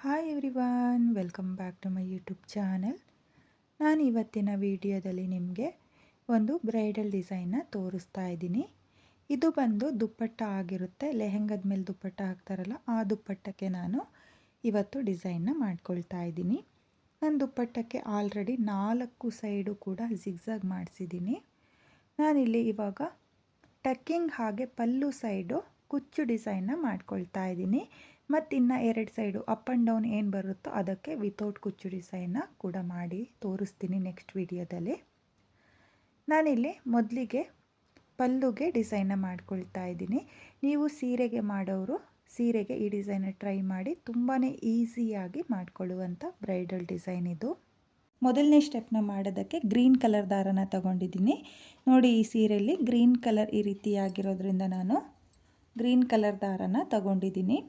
Hi everyone, welcome back to my YouTube channel. ನಾನು ಇವತ್ತಿನ ವಿಡಿಯೋದಲ್ಲಿ ನಿಮಗೆ ಒಂದು ಬ್ರೈಡಲ್ ಡಿಸೈನ್ನ ತೋರಿಸ್ತಾ ಇದ್ದೀನಿ. ಇದು ಬಂದು ದುಪ್ಪಟ್ಟ ಆಗಿರುತ್ತೆ. ಲೆಹೆಂಗದ ಮೇಲೆ ದುಪ್ಪಟ್ಟ ಹಾಕ್ತಾರಲ್ಲ, ಆ ದುಪ್ಪಟ್ಟಕ್ಕೆ ನಾನು ಇವತ್ತು ಡಿಸೈನ್ನ ಮಾಡ್ಕೊಳ್ತಾ ಇದ್ದೀನಿ. ನನ್ನ ದುಪ್ಪಟ್ಟಕ್ಕೆ ಆಲ್ರೆಡಿ 4 ಸೈಡು ಕೂಡ ಜಿಗ್ಜಾಗ್ ಮಾಡಿಸಿದ್ದೀನಿ. ನಾನಿಲ್ಲಿ ಇವಾಗ ಟಕ್ಕಿಂಗ್ ಹಾಗೆ ಪಲ್ಲು ಸೈಡು ಕುಚ್ಚು ಡಿಸೈನ್ನ ಮಾಡ್ಕೊಳ್ತಾ ಇದ್ದೀನಿ. ಮತ್ತು ಇನ್ನು 2 ಸೈಡು ಅಪ್ ಆ್ಯಂಡ್ ಡೌನ್ ಏನು ಬರುತ್ತೋ ಅದಕ್ಕೆ ವಿತೌಟ್ ಕುಚ್ಚು ಡಿಸೈನ್ನ ಕೂಡ ಮಾಡಿ ತೋರಿಸ್ತೀನಿ ನೆಕ್ಸ್ಟ್ ವಿಡಿಯೋದಲ್ಲಿ. ನಾನಿಲ್ಲಿ ಮೊದಲಿಗೆ ಪಲ್ಲುಗೆ ಡಿಸೈನ್ನ ಮಾಡ್ಕೊಳ್ತಾ ಇದ್ದೀನಿ. ನೀವು ಸೀರೆಗೆ ಮಾಡೋರು ಸೀರೆಗೆ ಈ ಡಿಸೈನ್ನ ಟ್ರೈ ಮಾಡಿ. ತುಂಬಾ ಈಸಿಯಾಗಿ ಮಾಡಿಕೊಳ್ಳುವಂಥ ಬ್ರೈಡಲ್ ಡಿಸೈನ್ ಇದು. ಮೊದಲನೇ ಸ್ಟೆಪ್ನ ಮಾಡೋದಕ್ಕೆ ಗ್ರೀನ್ ಕಲರ್ ದಾರನ ತಗೊಂಡಿದ್ದೀನಿ. ನೋಡಿ, ಈ ಸೀರೆಯಲ್ಲಿ ಗ್ರೀನ್ ಕಲರ್ ಈ ರೀತಿಯಾಗಿರೋದ್ರಿಂದ ನಾನು ಗ್ರೀನ್ ಕಲರ್ ದಾರನ ತಗೊಂಡಿದ್ದೀನಿ.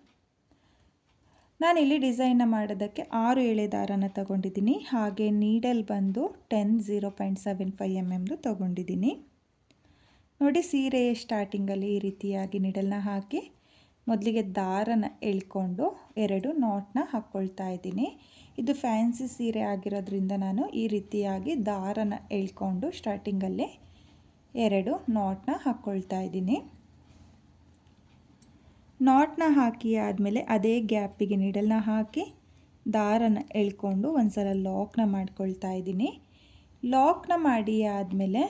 ನಾನಿಲ್ಲಿ ಡಿಸೈನ್ನ ಮಾಡೋದಕ್ಕೆ 6 ಎಳೆ ದಾರನ ತಗೊಂಡಿದ್ದೀನಿ. ಹಾಗೆ ನೀಡಲ್ ಬಂದು 0.75 mm ತಗೊಂಡಿದ್ದೀನಿ. ನೋಡಿ, ಸೀರೆಯ ಸ್ಟಾರ್ಟಿಂಗಲ್ಲಿ ಈ ರೀತಿಯಾಗಿ ನೀಡಲ್ನ ಹಾಕಿ ಮೊದಲಿಗೆ ದಾರನ ಎಳ್ಕೊಂಡು 2 ನಾಟ್ನ ಹಾಕ್ಕೊಳ್ತಾ ಇದ್ದೀನಿ. ಇದು ಫ್ಯಾನ್ಸಿ ಸೀರೆ ಆಗಿರೋದ್ರಿಂದ ನಾನು ಈ ರೀತಿಯಾಗಿ ದಾರನ ಎಳ್ಕೊಂಡು ಸ್ಟಾರ್ಟಿಂಗಲ್ಲಿ 2 ನಾಟ್ನ ಹಾಕ್ಕೊಳ್ತಾ ಇದ್ದೀನಿ. ನಾಟ್ನ ಹಾಕಿ ಆದಮೇಲೆ ಅದೇ ಗ್ಯಾಪಿಗೆ ನೀಡಲ್ನ ಹಾಕಿ ದಾರನ ಎಳ್ಕೊಂಡು ಒಂದು ಸಲ ಲಾಕ್ನ ಮಾಡ್ಕೊಳ್ತಾ ಇದ್ದೀನಿ. ಲಾಕ್ನ ಮಾಡಿ ಆದಮೇಲೆ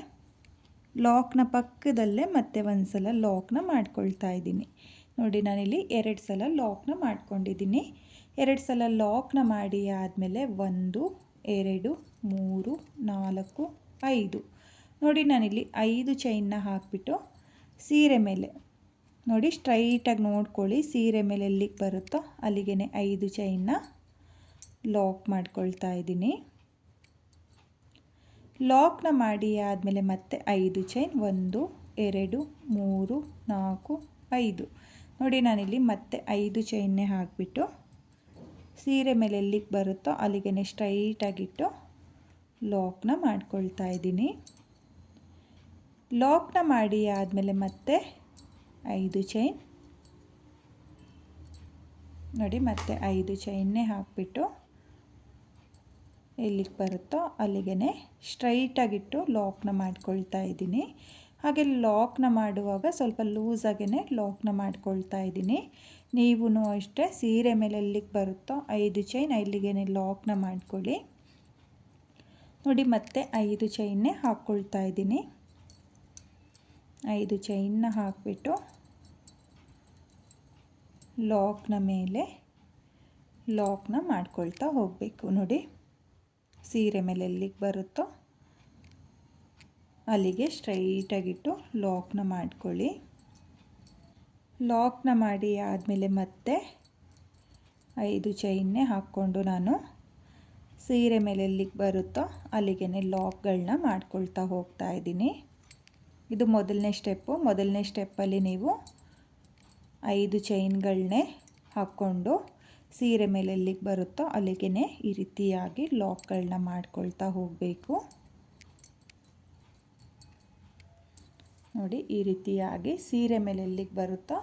ಲಾಕ್ನ ಪಕ್ಕದಲ್ಲೇ ಮತ್ತೆ ಒಂದು ಸಲ ಲಾಕ್ನ ಮಾಡ್ಕೊಳ್ತಾ ಇದ್ದೀನಿ. ನೋಡಿ, ನಾನಿಲ್ಲಿ 2 ಸಲ ಲಾಕ್ನ ಮಾಡ್ಕೊಂಡಿದ್ದೀನಿ. 2 ಸಲ ಲಾಕ್ನ ಮಾಡಿ ಆದಮೇಲೆ 1 2 3 4 5 ನೋಡಿ, ನಾನಿಲ್ಲಿ 5 ಚೈನ್ನ ಹಾಕಿಬಿಟ್ಟು ಸೀರೆ ಮೇಲೆ ನೋಡಿ ಸ್ಟ್ರೈಟಾಗಿ ನೋಡ್ಕೊಳ್ಳಿ. ಸೀರೆ ಮೇಲೆ ಎಲ್ಲಿಗೆ ಬರುತ್ತೋ ಅಲ್ಲಿಗೆ 5 ಚೈನ್ನ ಲಾಕ್ ಮಾಡ್ಕೊಳ್ತಾ ಇದ್ದೀನಿ. ಲಾಕ್ನ ಮಾಡಿ ಆದಮೇಲೆ ಮತ್ತೆ 5 ಚೈನ್ 1 2 3 4 5 ನೋಡಿ, ನಾನಿಲ್ಲಿ ಮತ್ತೆ 5 ಚೈನ್ನೇ ಹಾಕಿಬಿಟ್ಟು ಸೀರೆ ಮೇಲೆ ಎಲ್ಲಿಗೆ ಬರುತ್ತೋ ಅಲ್ಲಿಗೆ ಸ್ಟ್ರೈಟಾಗಿಟ್ಟು ಲಾಕ್ನ ಮಾಡ್ಕೊಳ್ತಾ ಇದ್ದೀನಿ. ಲಾಕ್ನ ಮಾಡಿ ಆದಮೇಲೆ ಮತ್ತೆ 5 ಚೈನ್ ನೋಡಿ, ಮತ್ತೆ 5 ಚೈನ್ನೇ ಹಾಕಿಬಿಟ್ಟು ಎಲ್ಲಿಗೆ ಬರುತ್ತೋ ಅಲ್ಲಿಗೆ ಸ್ಟ್ರೈಟಾಗಿಟ್ಟು ಲಾಕ್ನ ಮಾಡ್ಕೊಳ್ತಾ ಇದ್ದೀನಿ. ಹಾಗೆ ಲಾಕ್ನ ಮಾಡುವಾಗ ಸ್ವಲ್ಪ ಲೂಸಾಗೇ ಲಾಕ್ನ ಮಾಡ್ಕೊಳ್ತಾ ಇದ್ದೀನಿ. ನೀವು ಅಷ್ಟೇ ಸೀರೆ ಮೇಲೆ ಎಲ್ಲಿಗೆ ಬರುತ್ತೋ 5 ಚೈನ್ ಅಲ್ಲಿಗೆ ಲಾಕ್ನ ಮಾಡ್ಕೊಳ್ಳಿ. ನೋಡಿ, ಮತ್ತೆ 5 ಚೈನ್ನೇ ಹಾಕ್ಕೊಳ್ತಾ ಇದ್ದೀನಿ. 5 ಚೈನ್ನ ಹಾಕಿಬಿಟ್ಟು ಲಾಕ್ನ ಮೇಲೆ ಲಾಕ್ನ ಮಾಡ್ಕೊಳ್ತಾ ಹೋಗಬೇಕು. ನೋಡಿ, ಸೀರೆ ಮೇಲೆ ಎಲ್ಲಿಗೆ ಬರುತ್ತೋ ಅಲ್ಲಿಗೆ ಸ್ಟ್ರೈಟಾಗಿಟ್ಟು ಲಾಕ್ನ ಮಾಡ್ಕೊಳ್ಳಿ. ಲಾಕ್ನ ಮಾಡಿ ಆದಮೇಲೆ ಮತ್ತೆ 5 ಚೈನ್ನೇ ಹಾಕ್ಕೊಂಡು ನಾನು ಸೀರೆ ಮೇಲೆ ಎಲ್ಲಿಗೆ ಬರುತ್ತೋ ಅಲ್ಲಿಗೆ ಲಾಕ್ಗಳನ್ನ ಮಾಡ್ಕೊಳ್ತಾ ಹೋಗ್ತಾ ಇದ್ದೀನಿ. ಇದು ಮೊದಲನೇ ಸ್ಟೆಪ್ಪು. ಮೊದಲನೇ ಸ್ಟೆಪ್ಪಲ್ಲಿ ನೀವು 5 ಚೈನ್ಗಳನ್ನೇ ಹಾಕ್ಕೊಂಡು ಸೀರೆ ಮೇಲೆ ಎಲ್ಲಿಗೆ ಬರುತ್ತೋ ಅಲ್ಲಿಗೆ ಈ ರೀತಿಯಾಗಿ ಲಾಕ್ಗಳನ್ನ ಮಾಡ್ಕೊಳ್ತಾ ಹೋಗಬೇಕು. ನೋಡಿ, ಈ ರೀತಿಯಾಗಿ ಸೀರೆ ಮೇಲೆ ಎಲ್ಲಿಗೆ ಬರುತ್ತೋ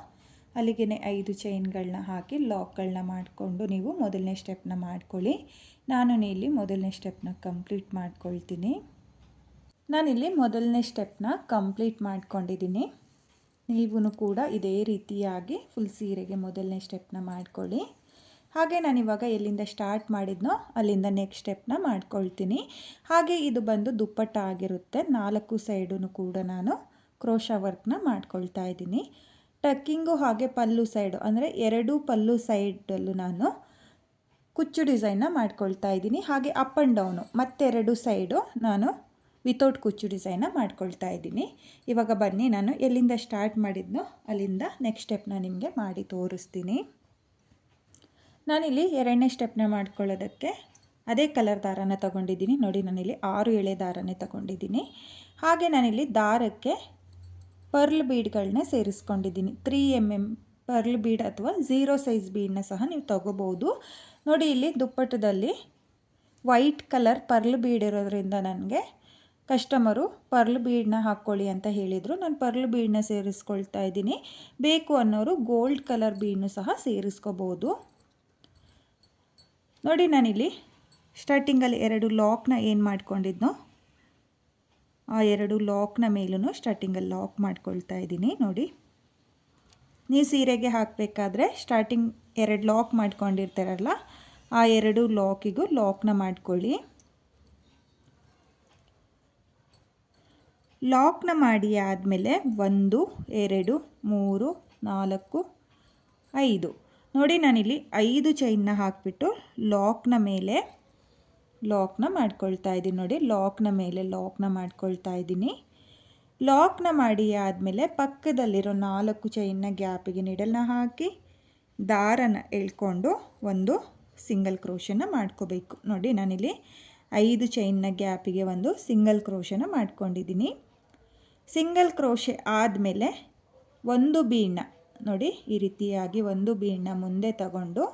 ಅಲ್ಲಿಗೆ 5 ಚೈನ್ಗಳನ್ನ ಹಾಕಿ ಲಾಕ್ಗಳನ್ನ ಮಾಡಿಕೊಂಡು ನೀವು ಮೊದಲನೇ ಸ್ಟೆಪ್ನ ಮಾಡ್ಕೊಳ್ಳಿ. ನಾನು ಇಲ್ಲಿ ಮೊದಲನೇ ಸ್ಟೆಪ್ನ ಕಂಪ್ಲೀಟ್ ಮಾಡ್ಕೊಳ್ತೀನಿ. ನಾನಿಲ್ಲಿ ಮೊದಲನೇ ಸ್ಟೆಪ್ನ ಕಂಪ್ಲೀಟ್ ಮಾಡ್ಕೊಂಡಿದ್ದೀನಿ. ನೀವು ಕೂಡ ಇದೇ ರೀತಿಯಾಗಿ ಫುಲ್ ಸೀರೆಗೆ ಮೊದಲನೇ ಸ್ಟೆಪ್ನ ಮಾಡ್ಕೊಳ್ಳಿ. ಹಾಗೆ ನಾನಿವಾಗ ಎಲ್ಲಿಂದ ಸ್ಟಾರ್ಟ್ ಮಾಡಿದ್ನೋ ಅಲ್ಲಿಂದ ನೆಕ್ಸ್ಟ್ ಸ್ಟೆಪ್ನ ಮಾಡ್ಕೊಳ್ತೀನಿ. ಹಾಗೆ ಇದು ಬಂದು ದುಪ್ಪಟ್ಟ ಆಗಿರುತ್ತೆ. 4 ಸೈಡೂ ಕೂಡ ನಾನು ಕ್ರೋಶಾ ವರ್ಕ್ನ ಮಾಡ್ಕೊಳ್ತಾ ಇದ್ದೀನಿ. ಟಕ್ಕಿಂಗು ಹಾಗೆ ಪಲ್ಲು ಸೈಡು ಅಂದರೆ 2 ಪಲ್ಲು ಸೈಡಲ್ಲೂ ನಾನು ಕುಚ್ಚು ಡಿಸೈನ್ನ ಮಾಡ್ಕೊಳ್ತಾ ಇದ್ದೀನಿ. ಹಾಗೆ ಅಪ್ ಆ್ಯಂಡ್ ಡೌನು ಮತ್ತೆರಡು ಸೈಡು ನಾನು ವಿತೌಟ್ ಕುಚ್ಚು ಡಿಸೈನ್ನ ಮಾಡ್ಕೊಳ್ತಾ ಇದ್ದೀನಿ. ಇವಾಗ ಬನ್ನಿ, ನಾನು ಎಲ್ಲಿಂದ ಸ್ಟಾರ್ಟ್ ಮಾಡಿದ್ನೋ ಅಲ್ಲಿಂದ ನೆಕ್ಸ್ಟ್ ಸ್ಟೆಪ್ನ ನಿಮಗೆ ಮಾಡಿ ತೋರಿಸ್ತೀನಿ. ನಾನಿಲ್ಲಿ 2ನೇ ಸ್ಟೆಪ್ನ ಮಾಡ್ಕೊಳ್ಳೋದಕ್ಕೆ ಅದೇ ಕಲರ್ ದಾರನ ತಗೊಂಡಿದ್ದೀನಿ. ನೋಡಿ, ನಾನಿಲ್ಲಿ 6 ಎಳೆ ದಾರನೇ ತಗೊಂಡಿದ್ದೀನಿ. ಹಾಗೆ ನಾನಿಲ್ಲಿ ದಾರಕ್ಕೆ ಪರ್ಲ್ ಬೀಡ್ಗಳನ್ನ ಸೇರಿಸ್ಕೊಂಡಿದ್ದೀನಿ. 3 mm ಪರ್ಲ್ ಬೀಡ್ ಅಥವಾ 0 ಸೈಜ್ ಬೀಡನ್ನ ಸಹ ನೀವು ತಗೋಬೋದು. ನೋಡಿ, ಇಲ್ಲಿ ದುಪ್ಪಟ್ಟದಲ್ಲಿ ವೈಟ್ ಕಲರ್ ಪರ್ಲ್ ಬೀಡ್ ಇರೋದ್ರಿಂದ ನನಗೆ ಕಸ್ಟಮರು ಪರ್ಲ್ ಬೀಡನ್ನ ಹಾಕ್ಕೊಳ್ಳಿ ಅಂತ ಹೇಳಿದರು. ನಾನು ಪರ್ಲ್ ಬೀಡನ್ನ ಸೇರಿಸ್ಕೊಳ್ತಾ ಇದ್ದೀನಿ. ಬೇಕು ಅನ್ನೋರು ಗೋಲ್ಡ್ ಕಲರ್ ಬೀಡನ್ನು ಸಹ ಸೇರಿಸ್ಕೋಬೋದು. ನೋಡಿ ನಾನಿಲ್ಲಿ ಸ್ಟಾರ್ಟಿಂಗಲ್ಲಿ 2 ಲಾಕ್ನ ಏನು ಮಾಡ್ಕೊಂಡಿದ್ನೋ ಆ 2 ಲಾಕ್ನ ಮೇಲೂ ಸ್ಟಾರ್ಟಿಂಗಲ್ಲಿ ಲಾಕ್ ಮಾಡ್ಕೊಳ್ತಾ ಇದ್ದೀನಿ. ನೋಡಿ, ನೀವು ಸೀರೆಗೆ ಹಾಕಬೇಕಾದ್ರೆ ಸ್ಟಾರ್ಟಿಂಗ್ 2 ಲಾಕ್ ಮಾಡ್ಕೊಂಡಿರ್ತಾರಲ್ಲ ಆ 2 ಲಾಕಿಗೂ ಲಾಕ್ನ ಮಾಡ್ಕೊಳ್ಳಿ. ಲಾಕ್ನ ಮಾಡಿ ಆದಮೇಲೆ 1 2 3 4 5 ನೋಡಿ ನಾನಿಲ್ಲಿ 5 ಚೈನ್ನ ಹಾಕಿಬಿಟ್ಟು ಲಾಕ್ನ ಮೇಲೆ ಲಾಕ್ನ ಮಾಡ್ಕೊಳ್ತಾ ಇದ್ದೀನಿ. ನೋಡಿ, ಲಾಕ್ನ ಮೇಲೆ ಲಾಕ್ನ ಮಾಡ್ಕೊಳ್ತಾ ಇದ್ದೀನಿ. ಲಾಕ್ನ ಮಾಡಿ ಆದಮೇಲೆ ಪಕ್ಕದಲ್ಲಿರೋ 4 ಚೈನ್ನ ಗ್ಯಾಪಿಗೆ ನೀಡಲ್ನ ಹಾಕಿ ದಾರನ ಎಳ್ಕೊಂಡು ಒಂದು ಸಿಂಗಲ್ ಕ್ರೋಶನ ಮಾಡ್ಕೋಬೇಕು. ನೋಡಿ, ನಾನಿಲ್ಲಿ 5 ಚೈನ್ನ ಗ್ಯಾಪಿಗೆ ಒಂದು ಸಿಂಗಲ್ ಕ್ರೋಶನ ಮಾಡ್ಕೊಂಡಿದ್ದೀನಿ. ಸಿಂಗಲ್ ಕ್ರೋಶೆ ಆದಮೇಲೆ ಒಂದು ಬೀಡ್ನ ನೋಡಿ ಈ ರೀತಿಯಾಗಿ ಒಂದು ಬೀಡ್ನ ಮುಂದೆ ತಗೊಂಡು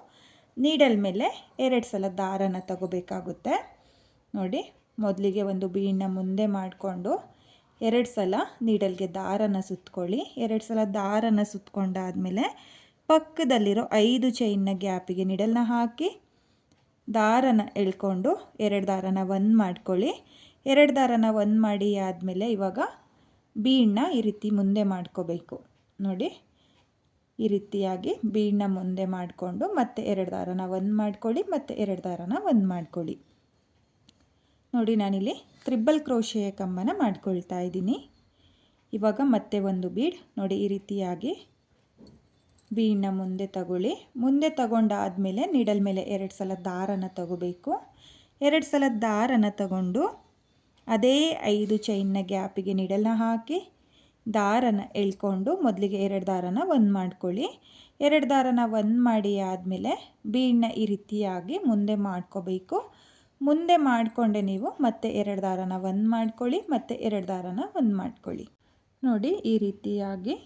ನೀಡಲ್ ಮೇಲೆ 2 ಸಲ ದಾರನ ತಗೋಬೇಕಾಗುತ್ತೆ. ನೋಡಿ, ಮೊದಲಿಗೆ ಒಂದು ಬೀಡ್ನ ಮುಂದೆ ಮಾಡಿಕೊಂಡು 2 ಸಲ ನೀಡಲ್ಗೆ ದಾರನ ಸುತ್ಕೊಳ್ಳಿ. 2 ಸಲ ದಾರನ ಸುತ್ಕೊಂಡಾದಮೇಲೆ ಪಕ್ಕದಲ್ಲಿರೋ 5 ಚೈನ್ನ ಗ್ಯಾಪಿಗೆ ನೀಡಲ್ನ ಹಾಕಿ ದಾರನ ಎಳ್ಕೊಂಡು 2 ದಾರನ ಒಂದು ಮಾಡ್ಕೊಳ್ಳಿ. 2 ದಾರನ ಒಂದು ಮಾಡಿ ಆದಮೇಲೆ ಇವಾಗ ಬೀಡ್ನ ಈ ರೀತಿ ಮುಂದೆ ಮಾಡ್ಕೋಬೇಕು. ನೋಡಿ, ಈ ರೀತಿಯಾಗಿ ಬೀಡ್ನ ಮುಂದೆ ಮಾಡಿಕೊಂಡು ಮತ್ತೆ 2 ದಾರನ ಒಂದು ಮಾಡ್ಕೊಳ್ಳಿ, ಮತ್ತೆ 2 ದಾರನ ಒಂದು ಮಾಡ್ಕೊಳ್ಳಿ. ನೋಡಿ, ನಾನಿಲ್ಲಿ ತ್ರಿಬಲ್ ಕ್ರೋಶೆಯ ಕಂಬನ ಮಾಡ್ಕೊಳ್ತಾ ಇದ್ದೀನಿ. ಇವಾಗ ಮತ್ತೆ ಒಂದು ಬೀಡ್ ನೋಡಿ ಈ ರೀತಿಯಾಗಿ ಬೀಡ್ನ ಮುಂದೆ ತಗೊಳ್ಳಿ. ಮುಂದೆ ತಗೊಂಡಾದಮೇಲೆ ನೀಡಲ್ ಮೇಲೆ 2 ಸಲ ದಾರನ ತಗೋಬೇಕು. 2 ಸಲ ದಾರನ ತಗೊಂಡು ಅದೇ 5 ಚೈನ್ನ ಗ್ಯಾಪಿಗೆ ನೀಡಲ್ನ ಹಾಕಿ ದಾರನ ಎಳ್ಕೊಂಡು ಮೊದಲಿಗೆ 2 ದಾರನ ಒಂದು ಮಾಡ್ಕೊಳ್ಳಿ. 2 ದಾರನ ಒಂದು ಮಾಡಿ ಆದಮೇಲೆ ಬೀಡ್ನ ಈ ರೀತಿಯಾಗಿ ಮುಂದೆ ಮಾಡ್ಕೋಬೇಕು. ಮುಂದೆ ಮಾಡಿಕೊಂಡೆ ನೀವು ಮತ್ತೆ 2 ದಾರನ ಒಂದು ಮಾಡ್ಕೊಳ್ಳಿ, ಮತ್ತೆ 2 ದಾರನ ಒಂದು ಮಾಡ್ಕೊಳ್ಳಿ. ನೋಡಿ, ಈ ರೀತಿಯಾಗಿ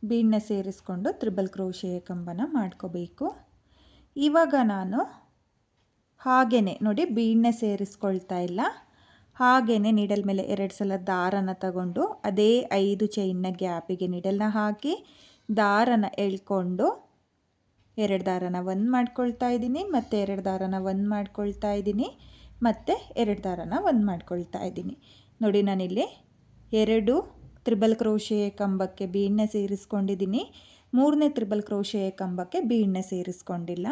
ಬೀಡ್ನ ಸೇರಿಸ್ಕೊಂಡು ತ್ರಿಬಲ್ ಕ್ರೋಶೆಯ ಕಂಬನ ಮಾಡ್ಕೋಬೇಕು. ಇವಾಗ ನಾನು ಹಾಗೇ ನೋಡಿ ಬೀಡ್ನ ಸೇರಿಸ್ಕೊಳ್ತಾ ಇಲ್ಲ, ಹಾಗೇ ನೀಡಲ್ ಮೇಲೆ 2 ಸಲ ದಾರನ ತಗೊಂಡು ಅದೇ 5 ಚೈನ್ನ ಗ್ಯಾಪಿಗೆ ನೀಡಲ್ನ ಹಾಕಿ ದಾರನ ಎಳ್ಕೊಂಡು 2 ದಾರನ ಒಂದು ಮಾಡ್ಕೊಳ್ತಾ ಇದ್ದೀನಿ, ಮತ್ತೆ 2 ದಾರನ ಒಂದು ಮಾಡ್ಕೊಳ್ತಾ ಇದ್ದೀನಿ, ಮತ್ತು 2 ದಾರನ ಒಂದು ಮಾಡ್ಕೊಳ್ತಾ ಇದ್ದೀನಿ. ನೋಡಿ, ನಾನಿಲ್ಲಿ 2 ತ್ರಿಬಲ್ ಕ್ರೋಶೆಯ ಕಂಬಕ್ಕೆ ಬೀಡ್ನ ಸೇರಿಸ್ಕೊಂಡಿದ್ದೀನಿ. 3ನೇ ತ್ರಿಬಲ್ ಕ್ರೋಶೆಯ ಕಂಬಕ್ಕೆ ಬೀಡ್ನ ಸೇರಿಸ್ಕೊಂಡಿಲ್ಲ.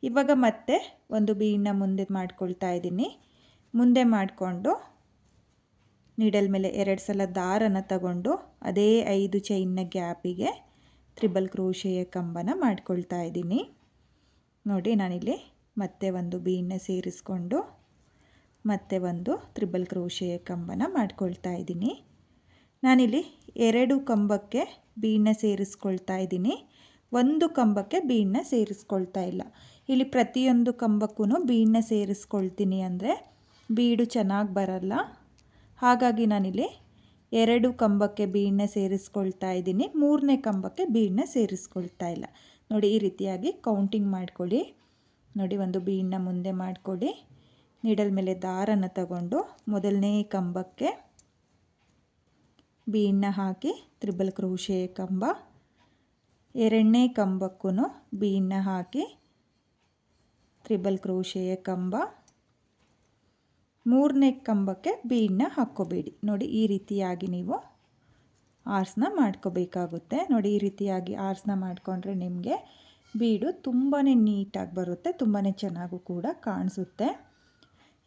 ಇವಾಗ ಮತ್ತೆ ಒಂದು ಬೀಡ್ನ ಮುಂದೆ ಮಾಡ್ಕೊಳ್ತಾ ಇದ್ದೀನಿ. ಮುಂದೆ ಮಾಡಿಕೊಂಡು ನೀಡಲ್ ಮೇಲೆ 2 ಸಲ ದಾರನ ತಗೊಂಡು ಅದೇ 5 ಚೈನ್ನ ಗ್ಯಾಪಿಗೆ ತ್ರಿಬಲ್ ಕ್ರೋಶೆಯ ಕಂಬನ ಮಾಡ್ಕೊಳ್ತಾ ಇದ್ದೀನಿ. ನೋಡಿ, ನಾನಿಲ್ಲಿ ಮತ್ತೆ ಒಂದು ಬೀಡ್ನ ಸೇರಿಸ್ಕೊಂಡು ಮತ್ತೆ ಒಂದು ತ್ರಿಬಲ್ ಕ್ರೋಶೆಯ ಕಂಬನ ಮಾಡ್ಕೊಳ್ತಾ ಇದ್ದೀನಿ. ನಾನಿಲ್ಲಿ 2 ಕಂಬಕ್ಕೆ ಬೀಡ್ನ ಸೇರಿಸ್ಕೊಳ್ತಾ ಇದ್ದೀನಿ, ಒಂದು ಕಂಬಕ್ಕೆ ಬೀಡ್ನ ಸೇರಿಸ್ಕೊಳ್ತಾ ಇಲ್ಲ. ಇಲ್ಲಿ ಪ್ರತಿಯೊಂದು ಕಂಬಕ್ಕೂ ಬೀಡ್ನ ಸೇರಿಸ್ಕೊಳ್ತೀನಿ ಅಂದರೆ ಬೀಡು ಚೆನ್ನಾಗಿ ಬರಲ್ಲ. ಹಾಗಾಗಿ ನಾನಿಲ್ಲಿ 2 ಕಂಬಕ್ಕೆ ಬೀಡ್ನ ಸೇರಿಸ್ಕೊಳ್ತಾ ಇದ್ದೀನಿ, 3ನೇ ಕಂಬಕ್ಕೆ ಬೀಡ್ನ ಸೇರಿಸ್ಕೊಳ್ತಾ ಇಲ್ಲ. ನೋಡಿ, ಈ ರೀತಿಯಾಗಿ ಕೌಂಟಿಂಗ್ ಮಾಡ್ಕೊಳ್ಳಿ. ನೋಡಿ, ಒಂದು ಬೀಡ್ನ ಮುಂದೆ ಮಾಡಿಕೊಡಿ, ನೀಡಲ್ ಮೇಲೆ ದಾರನ ತಗೊಂಡು ಮೊದಲನೇ ಕಂಬಕ್ಕೆ ಬೀಡ್ನ ಹಾಕಿ ತ್ರಿಬಲ್ ಕ್ರೋಶೆಯ ಕಂಬ, 2ನೇ ಕಂಬಕ್ಕೂ ಬೀಡ್ನ ಹಾಕಿ ತ್ರಿಬಲ್ ಕ್ರೋಶೆಯ ಕಂಬ, 3ನೇ ಕಂಬಕ್ಕೆ ಬೀಡ್ನ ಹಾಕ್ಕೋಬೇಡಿ. ನೋಡಿ, ಈ ರೀತಿಯಾಗಿ ನೀವು ಆರ್ಸ್ನ ಮಾಡ್ಕೋಬೇಕಾಗುತ್ತೆ. ನೋಡಿ, ಈ ರೀತಿಯಾಗಿ ಆರ್ಸ್ನ ಮಾಡಿಕೊಂಡ್ರೆ ನಿಮಗೆ ಬೀಡು ತುಂಬಾ ನೀಟಾಗಿ ಬರುತ್ತೆ, ತುಂಬಾ ಚೆನ್ನಾಗೂ ಕೂಡ ಕಾಣಿಸುತ್ತೆ.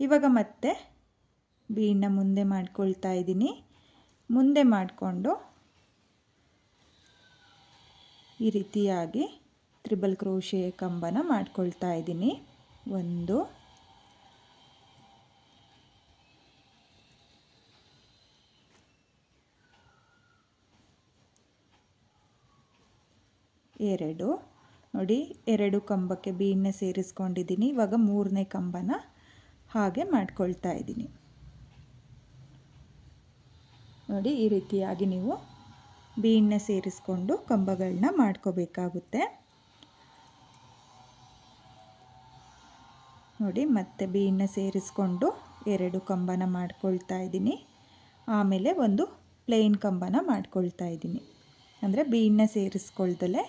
ಇವಾಗ ಮತ್ತೆ ಬೀಡ್ನ ಮುಂದೆ ಮಾಡ್ಕೊಳ್ತಾ ಇದ್ದೀನಿ. ಮುಂದೆ ಮಾಡಿಕೊಂಡು ಈ ರೀತಿಯಾಗಿ ತ್ರಿಬಲ್ ಕ್ರೋಶೆಯ ಕಂಬನ ಮಾಡ್ಕೊಳ್ತಾ ಇದ್ದೀನಿ. 1 2 ನೋಡಿ, 2 ಕಂಬಕ್ಕೆ ಬೀಡ್ನ ಸೇರಿಸ್ಕೊಂಡಿದ್ದೀನಿ. ಇವಾಗ 3ನೇ ಕಂಬನ ಹಾಗೆ ಮಾಡ್ಕೊಳ್ತಾ ಇದ್ದೀನಿ. ನೋಡಿ, ಈ ರೀತಿಯಾಗಿ ನೀವು ಬೀಡ್ನ ಸೇರಿಸ್ಕೊಂಡು ಕಂಬಗಳನ್ನ ಮಾಡ್ಕೋಬೇಕಾಗುತ್ತೆ. ನೋಡಿ, ಮತ್ತೆ ಬೀಡ್ನ ಸೇರಿಸ್ಕೊಂಡು 2 ಕಂಬನ ಮಾಡ್ಕೊಳ್ತಾ ಇದ್ದೀನಿ. ಆಮೇಲೆ ಒಂದು ಪ್ಲೇನ್ ಕಂಬನ ಮಾಡ್ಕೊಳ್ತಾ ಇದ್ದೀನಿ, ಅಂದರೆ ಬೀಡ್ನ ಸೇರಿಸ್ಕೊಳ್ದಲೇ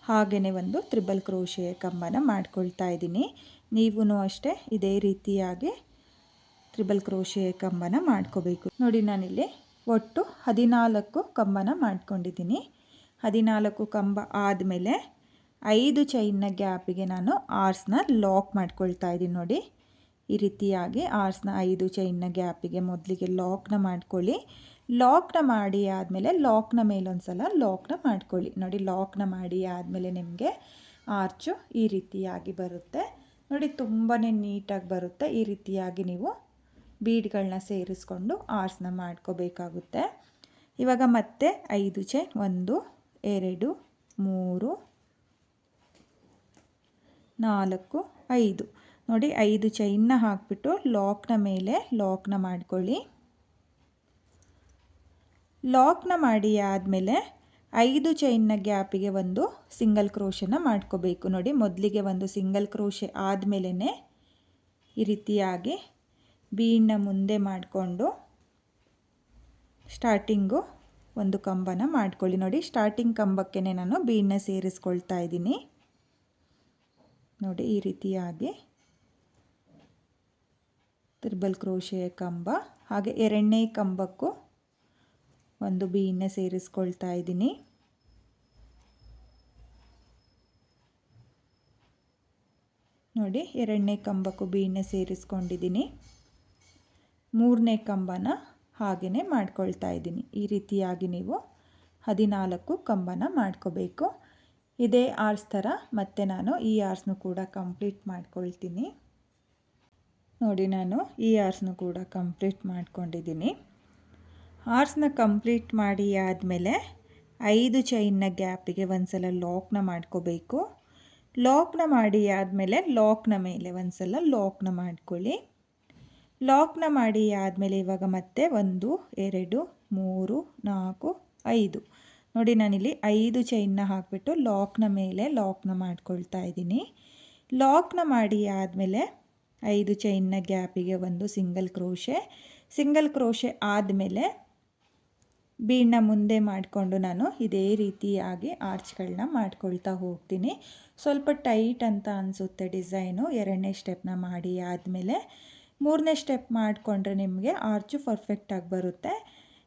ಹಾಗೆಯೇ ಒಂದು ತ್ರಿಬಲ್ ಕ್ರೋಶೆಯ ಕಂಬನ ಮಾಡ್ಕೊಳ್ತಾ ಇದ್ದೀನಿ. ನೀವೂ ಅಷ್ಟೇ ಇದೇ ರೀತಿಯಾಗಿ ತ್ರಿಬಲ್ ಕ್ರೋಶೆ ಕಂಬನ ಮಾಡ್ಕೋಬೇಕು. ನೋಡಿ ನಾನಿಲ್ಲಿ ಒಟ್ಟು 14 ಕಂಬನ ಮಾಡ್ಕೊಂಡಿದ್ದೀನಿ. 14 ಕಂಬ ಆದಮೇಲೆ 5 ಚೈನ್ನ ಗ್ಯಾಪಿಗೆ ನಾನು ಆರ್ಸ್ನ ಲಾಕ್ ಮಾಡ್ಕೊಳ್ತಾ ಇದ್ದೀನಿ. ನೋಡಿ ಈ ರೀತಿಯಾಗಿ ಆರ್ಸ್ನ 5 ಚೈನ್ನ ಗ್ಯಾಪಿಗೆ ಮೊದಲಿಗೆ ಲಾಕ್ನ ಮಾಡ್ಕೊಳ್ಳಿ. ಲಾಕ್ನ ಮಾಡಿ ಆದಮೇಲೆ ಲಾಕ್ನ ಮೇಲೊಂದು ಸಲ ಲಾಕ್ನ ಮಾಡ್ಕೊಳ್ಳಿ. ನೋಡಿ ಲಾಕ್ನ ಮಾಡಿ ಆದಮೇಲೆ ನಿಮಗೆ ಆರ್ಚು ಈ ರೀತಿಯಾಗಿ ಬರುತ್ತೆ. ನೋಡಿ ತುಂಬಾ ನೀಟಾಗಿ ಬರುತ್ತೆ. ಈ ರೀತಿಯಾಗಿ ನೀವು ಬೀಡ್ಗಳನ್ನ ಸೇರಿಸ್ಕೊಂಡು ಆರ್ಸ್ನ ಮಾಡ್ಕೋಬೇಕಾಗುತ್ತೆ. ಇವಾಗ ಮತ್ತೆ 5 ಚೈನ್ 1 2 3 4 5 ನೋಡಿ 5 ಚೈನ್ನ ಹಾಕಿಬಿಟ್ಟು ಲಾಕ್ನ ಮೇಲೆ ಲಾಕ್ನ ಮಾಡ್ಕೊಳ್ಳಿ. ಲಾಕ್ನ ಮಾಡಿ ಆದಮೇಲೆ 5 ಚೈನ್ನ ಗ್ಯಾಪಿಗೆ ಒಂದು ಸಿಂಗಲ್ ಕ್ರೋಶನ ಮಾಡ್ಕೋಬೇಕು. ನೋಡಿ ಮೊದಲಿಗೆ ಒಂದು ಸಿಂಗಲ್ ಕ್ರೋಶೆ ಆದಮೇಲೆ ಈ ರೀತಿಯಾಗಿ ಬೀಡನ್ನ ಮುಂದೆ ಮಾಡಿಕೊಂಡು ಸ್ಟಾರ್ಟಿಂಗು ಒಂದು ಕಂಬನ ಮಾಡ್ಕೊಳ್ಳಿ. ನೋಡಿ ಸ್ಟಾರ್ಟಿಂಗ್ ಕಂಬಕ್ಕೆ ನಾನು ಬೀಡನ್ನ ಸೇರಿಸ್ಕೊಳ್ತಾ ಇದ್ದೀನಿ. ನೋಡಿ ಈ ರೀತಿಯಾಗಿ ತ್ರಿಬಲ್ ಕ್ರೋಶೆಯ ಕಂಬ. ಹಾಗೆ ಎರಡನೇ ಕಂಬಕ್ಕೂ ಒಂದು ಬೀಡನ್ನ ಸೇರಿಸ್ಕೊಳ್ತಾ ಇದ್ದೀನಿ. ನೋಡಿ ಎರಡನೇ ಕಂಬಕ್ಕೂ ಬೀಡನ್ನ ಸೇರಿಸ್ಕೊಂಡಿದ್ದೀನಿ. ಮೂರನೇ ಕಂಬನ ಹಾಗೆಯೇ ಮಾಡ್ಕೊಳ್ತಾ ಇದ್ದೀನಿ. ಈ ರೀತಿಯಾಗಿ ನೀವು 14 ಕಂಬನ ಮಾಡ್ಕೋಬೇಕು. ಇದೇ ಆರ್ಸ್ ಥರ ಮತ್ತೆ ನಾನು ಈ ಆರ್ಸ್ನು ಕೂಡ ಕಂಪ್ಲೀಟ್ ಮಾಡ್ಕೊಳ್ತೀನಿ. ನೋಡಿ ನಾನು ಈ ಆರ್ಸ್ನು ಕೂಡ ಕಂಪ್ಲೀಟ್ ಮಾಡ್ಕೊಂಡಿದ್ದೀನಿ. ಆರ್ಸ್ನ ಕಂಪ್ಲೀಟ್ ಮಾಡಿ ಆದಮೇಲೆ 5 ಚೈನ್ನ ಗ್ಯಾಪಿಗೆ ಒಂದು ಸಲ ಲಾಕ್ನ ಮಾಡ್ಕೋಬೇಕು. ಲಾಕ್ನ ಮಾಡಿ ಆದಮೇಲೆ ಲಾಕ್ನ ಮೇಲೆ ಒಂದು ಸಲ ಲಾಕ್ನ ಮಾಡ್ಕೊಳ್ಳಿ. ಲಾಕ್ನ ಮಾಡಿ ಆದಮೇಲೆ ಇವಾಗ ಮತ್ತೆ 1 2 3 4 5 ನೋಡಿ ನಾನಿಲ್ಲಿ 5 ಚೈನ್ನ ಹಾಕಿಬಿಟ್ಟು ಲಾಕ್ನ ಮೇಲೆ ಲಾಕ್ನ ಮಾಡ್ಕೊಳ್ತಾ ಇದ್ದೀನಿ. ಲಾಕ್ನ ಮಾಡಿ ಆದಮೇಲೆ 5 ಚೈನ್ನ ಗ್ಯಾಪಿಗೆ ಒಂದು ಸಿಂಗಲ್ ಕ್ರೋಶೆ ಆದಮೇಲೆ ಬೀಡನ್ನ ಮುಂದೆ ಮಾಡಿಕೊಂಡು ನಾನು ಇದೇ ರೀತಿಯಾಗಿ ಆರ್ಚ್ಗಳನ್ನ ಮಾಡ್ಕೊಳ್ತಾ ಹೋಗ್ತೀನಿ. ಸ್ವಲ್ಪ ಟೈಟ್ ಅಂತ ಅನಿಸುತ್ತೆ ಡಿಸೈನು. ಎರಡನೇ ಸ್ಟೆಪ್ನ ಮಾಡಿ ಆದಮೇಲೆ ಮೂರನೇ ಸ್ಟೆಪ್ ಮಾಡಿಕೊಂಡ್ರೆ ನಿಮಗೆ ಆರ್ಚು ಪರ್ಫೆಕ್ಟಾಗಿ ಬರುತ್ತೆ.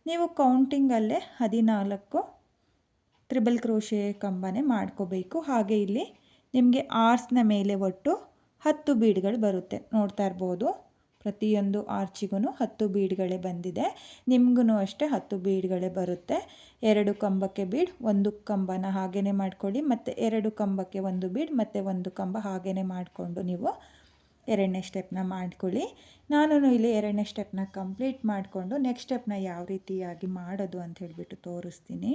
ನೀವು ಕೌಂಟಿಂಗಲ್ಲೇ 14 ತ್ರಿಬಲ್ ಕ್ರೋಶೆ ಕಂಬನೇ ಮಾಡ್ಕೋಬೇಕು. ಹಾಗೆ ಇಲ್ಲಿ ನಿಮಗೆ ಆರ್ಸ್ನ ಮೇಲೆ ಒಟ್ಟು 10 ಬೀಡ್ಗಳು ಬರುತ್ತೆ. ನೋಡ್ತಾ ಇರ್ಬೋದು, ಪ್ರತಿಯೊಂದು ಆರ್ಚಿಗೂ 10 ಬೀಡ್ಗಳೇ ಬಂದಿದೆ. ನಿಮಗೂ ಅಷ್ಟೇ 10 ಬೀಡ್ಗಳೇ ಬರುತ್ತೆ. 2 ಕಂಬಕ್ಕೆ ಬೀಡ್, 1 ಕಂಬನ ಹಾಗೇ ಮಾಡ್ಕೊಳ್ಳಿ, ಮತ್ತು 2 ಕಂಬಕ್ಕೆ 1 ಬೀಡ್, ಮತ್ತು 1 ಕಂಬ ಹಾಗೇ ಮಾಡಿಕೊಂಡು ನೀವು ಎರಡನೇ ಸ್ಟೆಪ್ನ ಮಾಡ್ಕೊಳ್ಳಿ. ನಾನು ಇಲ್ಲಿ ಎರಡನೇ ಸ್ಟೆಪ್ನ ಕಂಪ್ಲೀಟ್ ಮಾಡಿಕೊಂಡು ನೆಕ್ಸ್ಟ್ ಸ್ಟೆಪ್ನ ಯಾವ ರೀತಿಯಾಗಿ ಮಾಡೋದು ಅಂತ ಹೇಳಿಬಿಟ್ಟು ತೋರಿಸ್ತೀನಿ.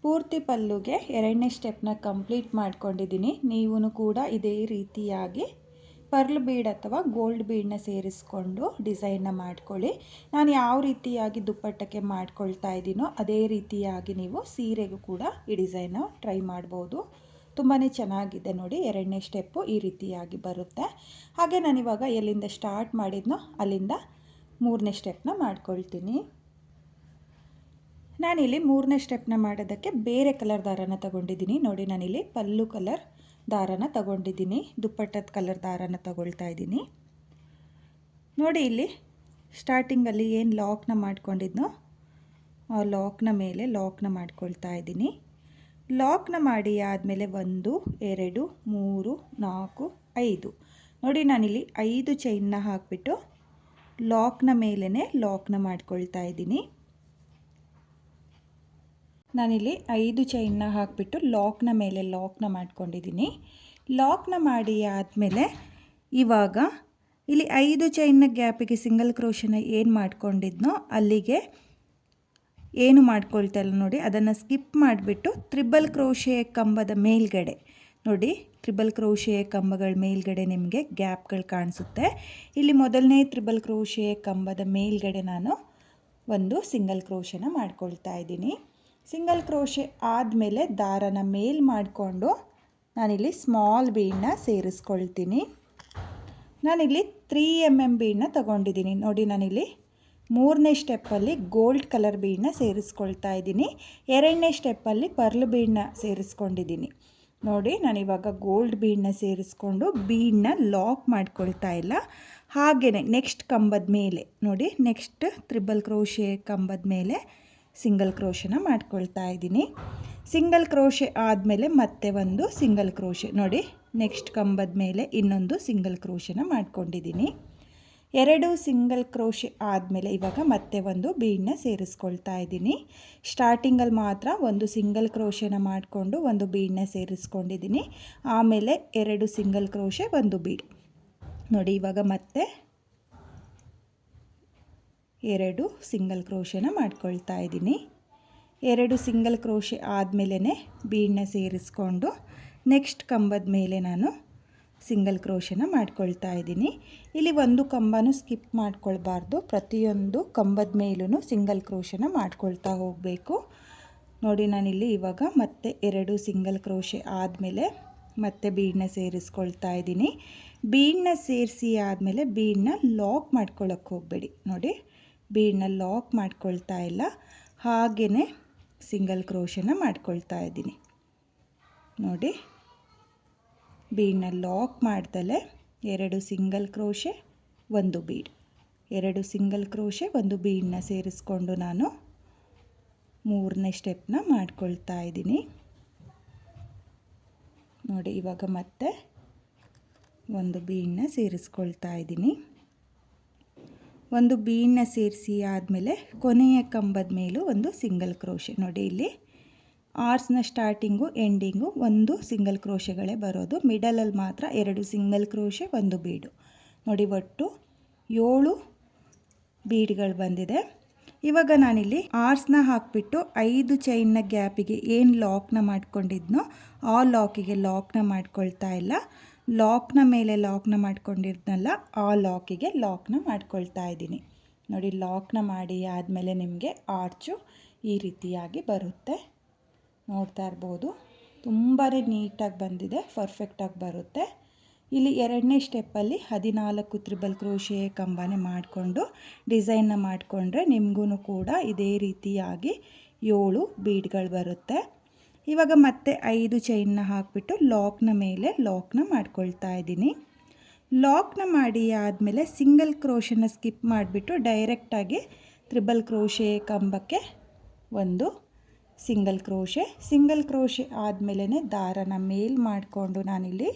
ಪೂರ್ತಿ ಪಲ್ಲುಗೆ ಎರಡನೇ ಸ್ಟೆಪ್ನ ಕಂಪ್ಲೀಟ್ ಮಾಡ್ಕೊಂಡಿದ್ದೀನಿ. ನೀವು ಕೂಡ ಇದೇ ರೀತಿಯಾಗಿ ಪರ್ಲ್ ಬೀಡ್ ಅಥವಾ ಗೋಲ್ಡ್ ಬೀಡನ್ನ ಸೇರಿಸ್ಕೊಂಡು ಡಿಸೈನ್ನ ಮಾಡ್ಕೊಳ್ಳಿ. ನಾನು ಯಾವ ರೀತಿಯಾಗಿ ದುಪ್ಪಟ್ಟಕ್ಕೆ ಮಾಡ್ಕೊಳ್ತಾ ಇದ್ದೀನೋ ಅದೇ ರೀತಿಯಾಗಿ ನೀವು ಸೀರೆಗೂ ಕೂಡ ಈ ಡಿಸೈನ್ನ ಟ್ರೈ ಮಾಡ್ಬೋದು. ತುಂಬಾ ಚೆನ್ನಾಗಿದೆ. ನೋಡಿ ಎರಡನೇ ಸ್ಟೆಪ್ಪು ಈ ರೀತಿಯಾಗಿ ಬರುತ್ತೆ. ಹಾಗೆ ನಾನಿವಾಗ ಎಲ್ಲಿಂದ ಸ್ಟಾರ್ಟ್ ಮಾಡಿದ್ನೋ ಅಲ್ಲಿಂದ ಮೂರನೇ ಸ್ಟೆಪ್ನ ಮಾಡ್ಕೊಳ್ತೀನಿ. ನಾನಿಲ್ಲಿ ಮೂರನೇ ಸ್ಟೆಪ್ನ ಮಾಡೋದಕ್ಕೆ ಬೇರೆ ಕಲರ್ ದಾರನ ತಗೊಂಡಿದ್ದೀನಿ. ನೋಡಿ ನಾನಿಲ್ಲಿ ಪಲ್ಲು ಕಲರ್ ದಾರನ ತಗೊಂಡಿದ್ದೀನಿ, ದುಪ್ಪಟ್ಟದ ಕಲರ್ ದಾರನ ತಗೊಳ್ತಾ ಇದ್ದೀನಿ. ನೋಡಿ ಇಲ್ಲಿ ಸ್ಟಾರ್ಟಿಂಗಲ್ಲಿ ಏನು ಲಾಕ್ನ ಮಾಡ್ಕೊಂಡಿದ್ನೋ ಆ ಲಾಕ್ನ ಮೇಲೆ ಲಾಕ್ನ ಮಾಡ್ಕೊಳ್ತಾ ಇದ್ದೀನಿ. ಲಾಕ್ನ ಮಾಡಿ ಆದಮೇಲೆ 1 2 3 4 5 ನೋಡಿ ನಾನಿಲ್ಲಿ 5 ಚೈನ್ನ ಹಾಕಿಬಿಟ್ಟು ಲಾಕ್ನ ಮೇಲೇ ಲಾಕ್ನ ಮಾಡ್ಕೊಳ್ತಾ ಇದ್ದೀನಿ. ನಾನಿಲ್ಲಿ 5 ಚೈನ್ನ ಹಾಕಿಬಿಟ್ಟು ಲಾಕ್ನ ಮೇಲೆ ಲಾಕ್ನ ಮಾಡ್ಕೊಂಡಿದ್ದೀನಿ. ಲಾಕ್ನ ಮಾಡಿ ಆದಮೇಲೆ ಇವಾಗ ಇಲ್ಲಿ 5 ಚೈನ್ನ ಗ್ಯಾಪಿಗೆ ಸಿಂಗಲ್ ಕ್ರೋಶನ ಏನು ಮಾಡ್ಕೊಂಡಿದ್ನೋ ಅಲ್ಲಿಗೆ ಏನು ಮಾಡ್ಕೊಳ್ತಾ ಇಲ್ಲ ನೋಡಿ, ಅದನ್ನು ಸ್ಕಿಪ್ ಮಾಡಿಬಿಟ್ಟು ತ್ರಿಬಲ್ ಕ್ರೋಶೆ ಕಂಬದ ಮೇಲ್ಗಡೆ ನೋಡಿ, ತ್ರಿಬಲ್ ಕ್ರೋಶೆ ಕಂಬಗಳ ಮೇಲ್ಗಡೆ ನಿಮಗೆ ಗ್ಯಾಪ್ಗಳು ಕಾಣಿಸುತ್ತೆ. ಇಲ್ಲಿ ಮೊದಲನೇ ತ್ರಿಬಲ್ ಕ್ರೋಶೆ ಕಂಬದ ಮೇಲ್ಗಡೆ ನಾನು ಒಂದು ಸಿಂಗಲ್ ಕ್ರೋಶನ ಮಾಡ್ಕೊಳ್ತಾ ಇದ್ದೀನಿ. ಸಿಂಗಲ್ ಕ್ರೋಶೆ ಆದಮೇಲೆ ದಾರನ ಮೇಲ್ ಮಾಡಿಕೊಂಡು ನಾನಿಲ್ಲಿ ಸ್ಮಾಲ್ ಬೀಡನ್ನ ಸೇರಿಸ್ಕೊಳ್ತೀನಿ. ನಾನಿಲ್ಲಿ 3 mm ಬೀಡನ್ನ ತಗೊಂಡಿದ್ದೀನಿ. ನೋಡಿ ನಾನಿಲ್ಲಿ ಮೂರನೇ ಸ್ಟೆಪ್ಪಲ್ಲಿ ಗೋಲ್ಡ್ ಕಲರ್ ಬೀಡನ್ನ ಸೇರಿಸ್ಕೊಳ್ತಾ ಇದ್ದೀನಿ. ಎರಡನೇ ಸ್ಟೆಪ್ಪಲ್ಲಿ ಪರ್ಲ್ ಬೀಡನ್ನ ಸೇರಿಸ್ಕೊಂಡಿದ್ದೀನಿ. ನೋಡಿ ನಾನಿವಾಗ ಗೋಲ್ಡ್ ಬೀಡನ್ನ ಸೇರಿಸ್ಕೊಂಡು ಬೀಡನ್ನ ಲಾಕ್ ಮಾಡ್ಕೊಳ್ತಾ ಇಲ್ಲ. ಹಾಗೆಯೇ ನೆಕ್ಸ್ಟ್ ಕಂಬದ ಮೇಲೆ ನೋಡಿ, ನೆಕ್ಸ್ಟ್ ತ್ರಿಬಲ್ ಕ್ರೋಶೆ ಕಂಬದ ಮೇಲೆ ಸಿಂಗಲ್ ಕ್ರೋಶೆನ ಮಾಡ್ಕೊಳ್ತಾ ಇದ್ದೀನಿ. ಸಿಂಗಲ್ ಕ್ರೋಶೆ ಆದಮೇಲೆ ಮತ್ತೆ ಒಂದು ಸಿಂಗಲ್ ಕ್ರೋಶೆ ನೋಡಿ, ನೆಕ್ಸ್ಟ್ ಕಂಬದ ಮೇಲೆ ಇನ್ನೊಂದು ಸಿಂಗಲ್ ಕ್ರೋಶೆನ ಮಾಡ್ಕೊಂಡಿದ್ದೀನಿ. 2 ಸಿಂಗಲ್ ಕ್ರೋಶೆ ಆದಮೇಲೆ ಇವಾಗ ಮತ್ತೆ ಒಂದು ಬೀಡನ್ನ ಸೇರಿಸ್ಕೊಳ್ತಾ ಇದ್ದೀನಿ. ಸ್ಟಾರ್ಟಿಂಗಲ್ಲಿ ಮಾತ್ರ ಒಂದು ಸಿಂಗಲ್ ಕ್ರೋಶೆನ ಮಾಡಿಕೊಂಡು ಒಂದು ಬೀಡನ್ನ ಸೇರಿಸ್ಕೊಂಡಿದ್ದೀನಿ. ಆಮೇಲೆ 2 ಸಿಂಗಲ್ ಕ್ರೋಶೆ ಒಂದು ಬೀಡ್ ನೋಡಿ. ಇವಾಗ ಮತ್ತೆ 2 ಸಿಂಗಲ್ ಕ್ರೋಶೆನ ಮಾಡ್ಕೊಳ್ತಾ ಇದ್ದೀನಿ. 2 ಸಿಂಗಲ್ ಕ್ರೋಶೆ ಆದಮೇಲೆ ಬೀಡನ್ನ ಸೇರಿಸ್ಕೊಂಡು ನೆಕ್ಸ್ಟ್ ಕಂಬದ ಮೇಲೆ ನಾನು ಸಿಂಗಲ್ ಕ್ರೋಶೆನ ಮಾಡ್ಕೊಳ್ತಾ ಇದ್ದೀನಿ. ಇಲ್ಲಿ ಒಂದು ಕಂಬನೂ ಸ್ಕಿಪ್ ಮಾಡ್ಕೊಳ್ಬಾರ್ದು, ಪ್ರತಿಯೊಂದು ಕಂಬದ ಮೇಲೂ ಸಿಂಗಲ್ ಕ್ರೋಶೆನ ಮಾಡ್ಕೊಳ್ತಾ ಹೋಗಬೇಕು ನೋಡಿ. ನಾನಿಲ್ಲಿ ಇವಾಗ ಮತ್ತೆ 2 ಸಿಂಗಲ್ ಕ್ರೋಶೆ ಆದಮೇಲೆ ಮತ್ತೆ ಬೀಡನ್ನ ಸೇರಿಸ್ಕೊಳ್ತಾ ಇದ್ದೀನಿ. ಬೀಡನ್ನ ಸೇರಿಸಿ ಆದಮೇಲೆ ಬೀಡನ್ನ ಲಾಕ್ ಮಾಡ್ಕೊಳ್ಳೋಕ್ಕೆ ಹೋಗಬೇಡಿ ನೋಡಿ, ಬೀಡನ್ನ ಲಾಕ್ ಮಾಡ್ಕೊಳ್ತಾ ಇಲ್ಲ, ಹಾಗೆಯೇ ಸಿಂಗಲ್ ಕ್ರೋಶೆನ ಮಾಡ್ಕೊಳ್ತಾ ಇದ್ದೀನಿ ನೋಡಿ. ಬೀಡನ್ನ ಲಾಕ್ ಮಾಡ್ದಲೇ 2 ಸಿಂಗಲ್ ಕ್ರೋಶೆ ಒಂದು ಬೀಡ್, 2 ಸಿಂಗಲ್ ಕ್ರೋಶೆ ಒಂದು ಬೀಡನ್ನ ಸೇರಿಸ್ಕೊಂಡು ನಾನು 3ನೇ ಸ್ಟೆಪ್ನ ಮಾಡ್ಕೊಳ್ತಾ ಇದ್ದೀನಿ ನೋಡಿ. ಇವಾಗ ಮತ್ತೆ ಒಂದು ಬೀಡನ್ನ ಸೇರಿಸ್ಕೊಳ್ತಾ ಇದ್ದೀನಿ. ಒಂದು ಬೀಡನ್ನ ಸೇರಿಸಿ ಆದಮೇಲೆ ಕೊನೆಯ ಕಂಬದ ಮೇಲೂ ಒಂದು ಸಿಂಗಲ್ ಕ್ರೋಶೆ ನೋಡಿ. ಇಲ್ಲಿ ಆರ್ಸ್ನ ಸ್ಟಾರ್ಟಿಂಗು ಎಂಡಿಂಗು ಒಂದು ಸಿಂಗಲ್ ಕ್ರೋಶೆಗಳೇ ಬರೋದು, ಮಿಡಲಲ್ಲಿ ಮಾತ್ರ 2 ಸಿಂಗಲ್ ಕ್ರೋಶೆ ಒಂದು ಬೀಡು ನೋಡಿ. ಒಟ್ಟು 7 ಬೀಡ್ಗಳು ಬಂದಿದೆ. ಇವಾಗ ನಾನಿಲ್ಲಿ ಆರ್ಸ್ನ ಹಾಕಿಬಿಟ್ಟು 5 ಚೈನ್ನ ಗ್ಯಾಪಿಗೆ ಏನು ಲಾಕ್ನ ಮಾಡ್ಕೊಂಡಿದ್ನೋ ಆ ಲಾಕಿಗೆ ಲಾಕ್ನ ಮಾಡ್ಕೊಳ್ತಾ ಇಲ್ಲ, ಲಾಕ್ನ ಮೇಲೆ ಲಾಕ್ನ ಮಾಡ್ಕೊಂಡಿದ್ನಲ್ಲ ಆ ಲಾಕಿಗೆ ಲಾಕ್ನ ಮಾಡ್ಕೊಳ್ತಾ ಇದ್ದೀನಿ ನೋಡಿ. ಲಾಕ್ನ ಮಾಡಿ ಆದಮೇಲೆ ನಿಮಗೆ ಆರ್ಚು ಈ ರೀತಿಯಾಗಿ ಬರುತ್ತೆ, ನೋಡ್ತಾ ಇರ್ಬೋದು. ತುಂಬಾ ನೀಟಾಗಿ ಬಂದಿದೆ, ಪರ್ಫೆಕ್ಟಾಗಿ ಬರುತ್ತೆ. ಇಲ್ಲಿ 2ನೇ ಸ್ಟೆಪ್ಪಲ್ಲಿ 14 ತ್ರಿಬಲ್ ಕ್ರೋಶೆ ಕಂಬನೇ ಮಾಡಿಕೊಂಡು ಡಿಸೈನ್ನ ಮಾಡಿಕೊಂಡ್ರೆ ನಿಮಗೂ ಕೂಡ ಇದೇ ರೀತಿಯಾಗಿ 7 ಬೀಡ್ಗಳು ಬರುತ್ತೆ. ಇವಾಗ ಮತ್ತೆ 5 ಚೈನ್ನ ಹಾಕಿಬಿಟ್ಟು ಲಾಕ್ನ ಮೇಲೆ ಲಾಕ್ನ ಮಾಡ್ಕೊಳ್ತಾ ಇದ್ದೀನಿ. ಲಾಕ್ನ ಮಾಡಿ ಆದಮೇಲೆ ಸಿಂಗಲ್ ಕ್ರೋಶೆನ ಸ್ಕಿಪ್ ಮಾಡಿಬಿಟ್ಟು ಡೈರೆಕ್ಟಾಗಿ ತ್ರಿಬಲ್ ಕ್ರೋಶೆ ಕಂಬಕ್ಕೆ ಒಂದು ಸಿಂಗಲ್ ಕ್ರೋಶೆ ಆದಮೇಲೆ ದಾರನ ಮೇಲ್ ಮಾಡಿಕೊಂಡು ನಾನಿಲ್ಲಿ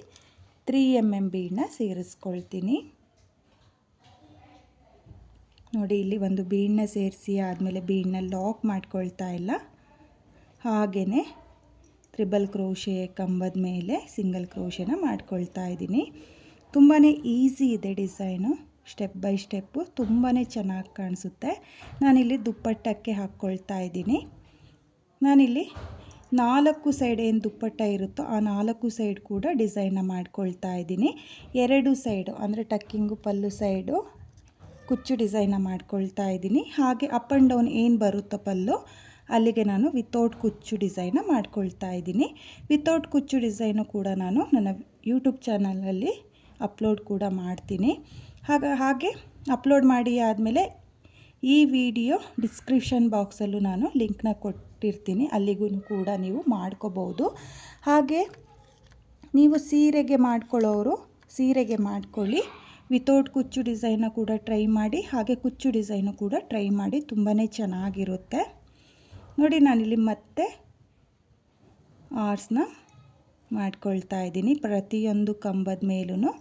3 mm ಬೀಡನ್ನ ಸೇರಿಸ್ಕೊಳ್ತೀನಿ ನೋಡಿ. ಇಲ್ಲಿ ಒಂದು ಬೀಡನ್ನ ಸೇರಿಸಿ ಆದಮೇಲೆ ಬೀಡನ್ನ ಲಾಕ್ ಮಾಡ್ಕೊಳ್ತಾ ಇಲ್ಲ, ಹಾಗೆಯೇ ತ್ರಿಬಲ್ ಕ್ರೋಶೆ ಕಂಬದ ಮೇಲೆ ಸಿಂಗಲ್ ಕ್ರೋಶೆನ ಮಾಡ್ಕೊಳ್ತಾ ಇದ್ದೀನಿ. ತುಂಬಾ ಈಸಿ ಇದೆ ಡಿಸೈನು, ಸ್ಟೆಪ್ ಬೈ ಸ್ಟೆಪ್ಪು ತುಂಬಾ ಚೆನ್ನಾಗಿ ಕಾಣಿಸುತ್ತೆ. ನಾನಿಲ್ಲಿ ದುಪ್ಪಟ್ಟಕ್ಕೆ ಹಾಕ್ಕೊಳ್ತಾ ಇದ್ದೀನಿ. ನಾನಿಲ್ಲಿ 4 ಸೈಡ್ ಏನು ದುಪ್ಪಟ್ಟ ಇರುತ್ತೋ ಆ 4 ಸೈಡ್ ಕೂಡ ಡಿಸೈನ್ನ ಮಾಡ್ಕೊಳ್ತಾ ಇದ್ದೀನಿ. 2 ಸೈಡು ಅಂದರೆ ಟಕ್ಕಿಂಗು ಪಲ್ಲು ಸೈಡು ಕುಚ್ಚು ಡಿಸೈನ್ನ ಮಾಡ್ಕೊಳ್ತಾ ಇದ್ದೀನಿ. ಹಾಗೆ ಅಪ್ ಆ್ಯಂಡ್ ಡೌನ್ ಏನು ಬರುತ್ತೋ ಪಲ್ಲು ಅಲ್ಲಿಗೆ ನಾನು ವಿತೌಟ್ ಕುಚ್ಚು ಡಿಸೈನ್ನ ಮಾಡ್ಕೊಳ್ತಾ ಇದ್ದೀನಿ. ವಿತೌಟ್ ಕುಚ್ಚು ಡಿಸೈನು ಕೂಡ ನಾನು ನನ್ನ ಯೂಟ್ಯೂಬ್ ಚಾನಲಲ್ಲಿ ಅಪ್ಲೋಡ್ ಕೂಡ ಮಾಡ್ತೀನಿ. ಹಾಗೆ ಅಪ್ಲೋಡ್ ಮಾಡಿ ಆದಮೇಲೆ ಈ ವಿಡಿಯೋ ಡಿಸ್ಕ್ರಿಪ್ಷನ್ ಬಾಕ್ಸಲ್ಲೂ ನಾನು ಲಿಂಕ್ನ ಕೊಟ್ಟಿರ್ತೀನಿ, ಅಲ್ಲಿಗೂ ಕೂಡ ನೀವು ಮಾಡ್ಕೋಬೋದು. ಹಾಗೆ ನೀವು ಸೀರೆಗೆ ಮಾಡ್ಕೊಳ್ಳೋರು ಸೀರೆಗೆ ಮಾಡ್ಕೊಳ್ಳಿ, ವಿತೌಟ್ ಕುಚ್ಚು ಡಿಸೈನ ಕೂಡ ಟ್ರೈ ಮಾಡಿ, ಹಾಗೆ ಕುಚ್ಚು ಡಿಸೈನು ಕೂಡ ಟ್ರೈ ಮಾಡಿ, ತುಂಬಾ ಚೆನ್ನಾಗಿರುತ್ತೆ ನೋಡಿ. ನಾನಿಲ್ಲಿ ಮತ್ತೆ ಆರ್ಸ್ನ ಮಾಡ್ಕೊಳ್ತಾ ಇದ್ದೀನಿ. ಪ್ರತಿಯೊಂದು ಕಂಬದ ಮೇಲೂ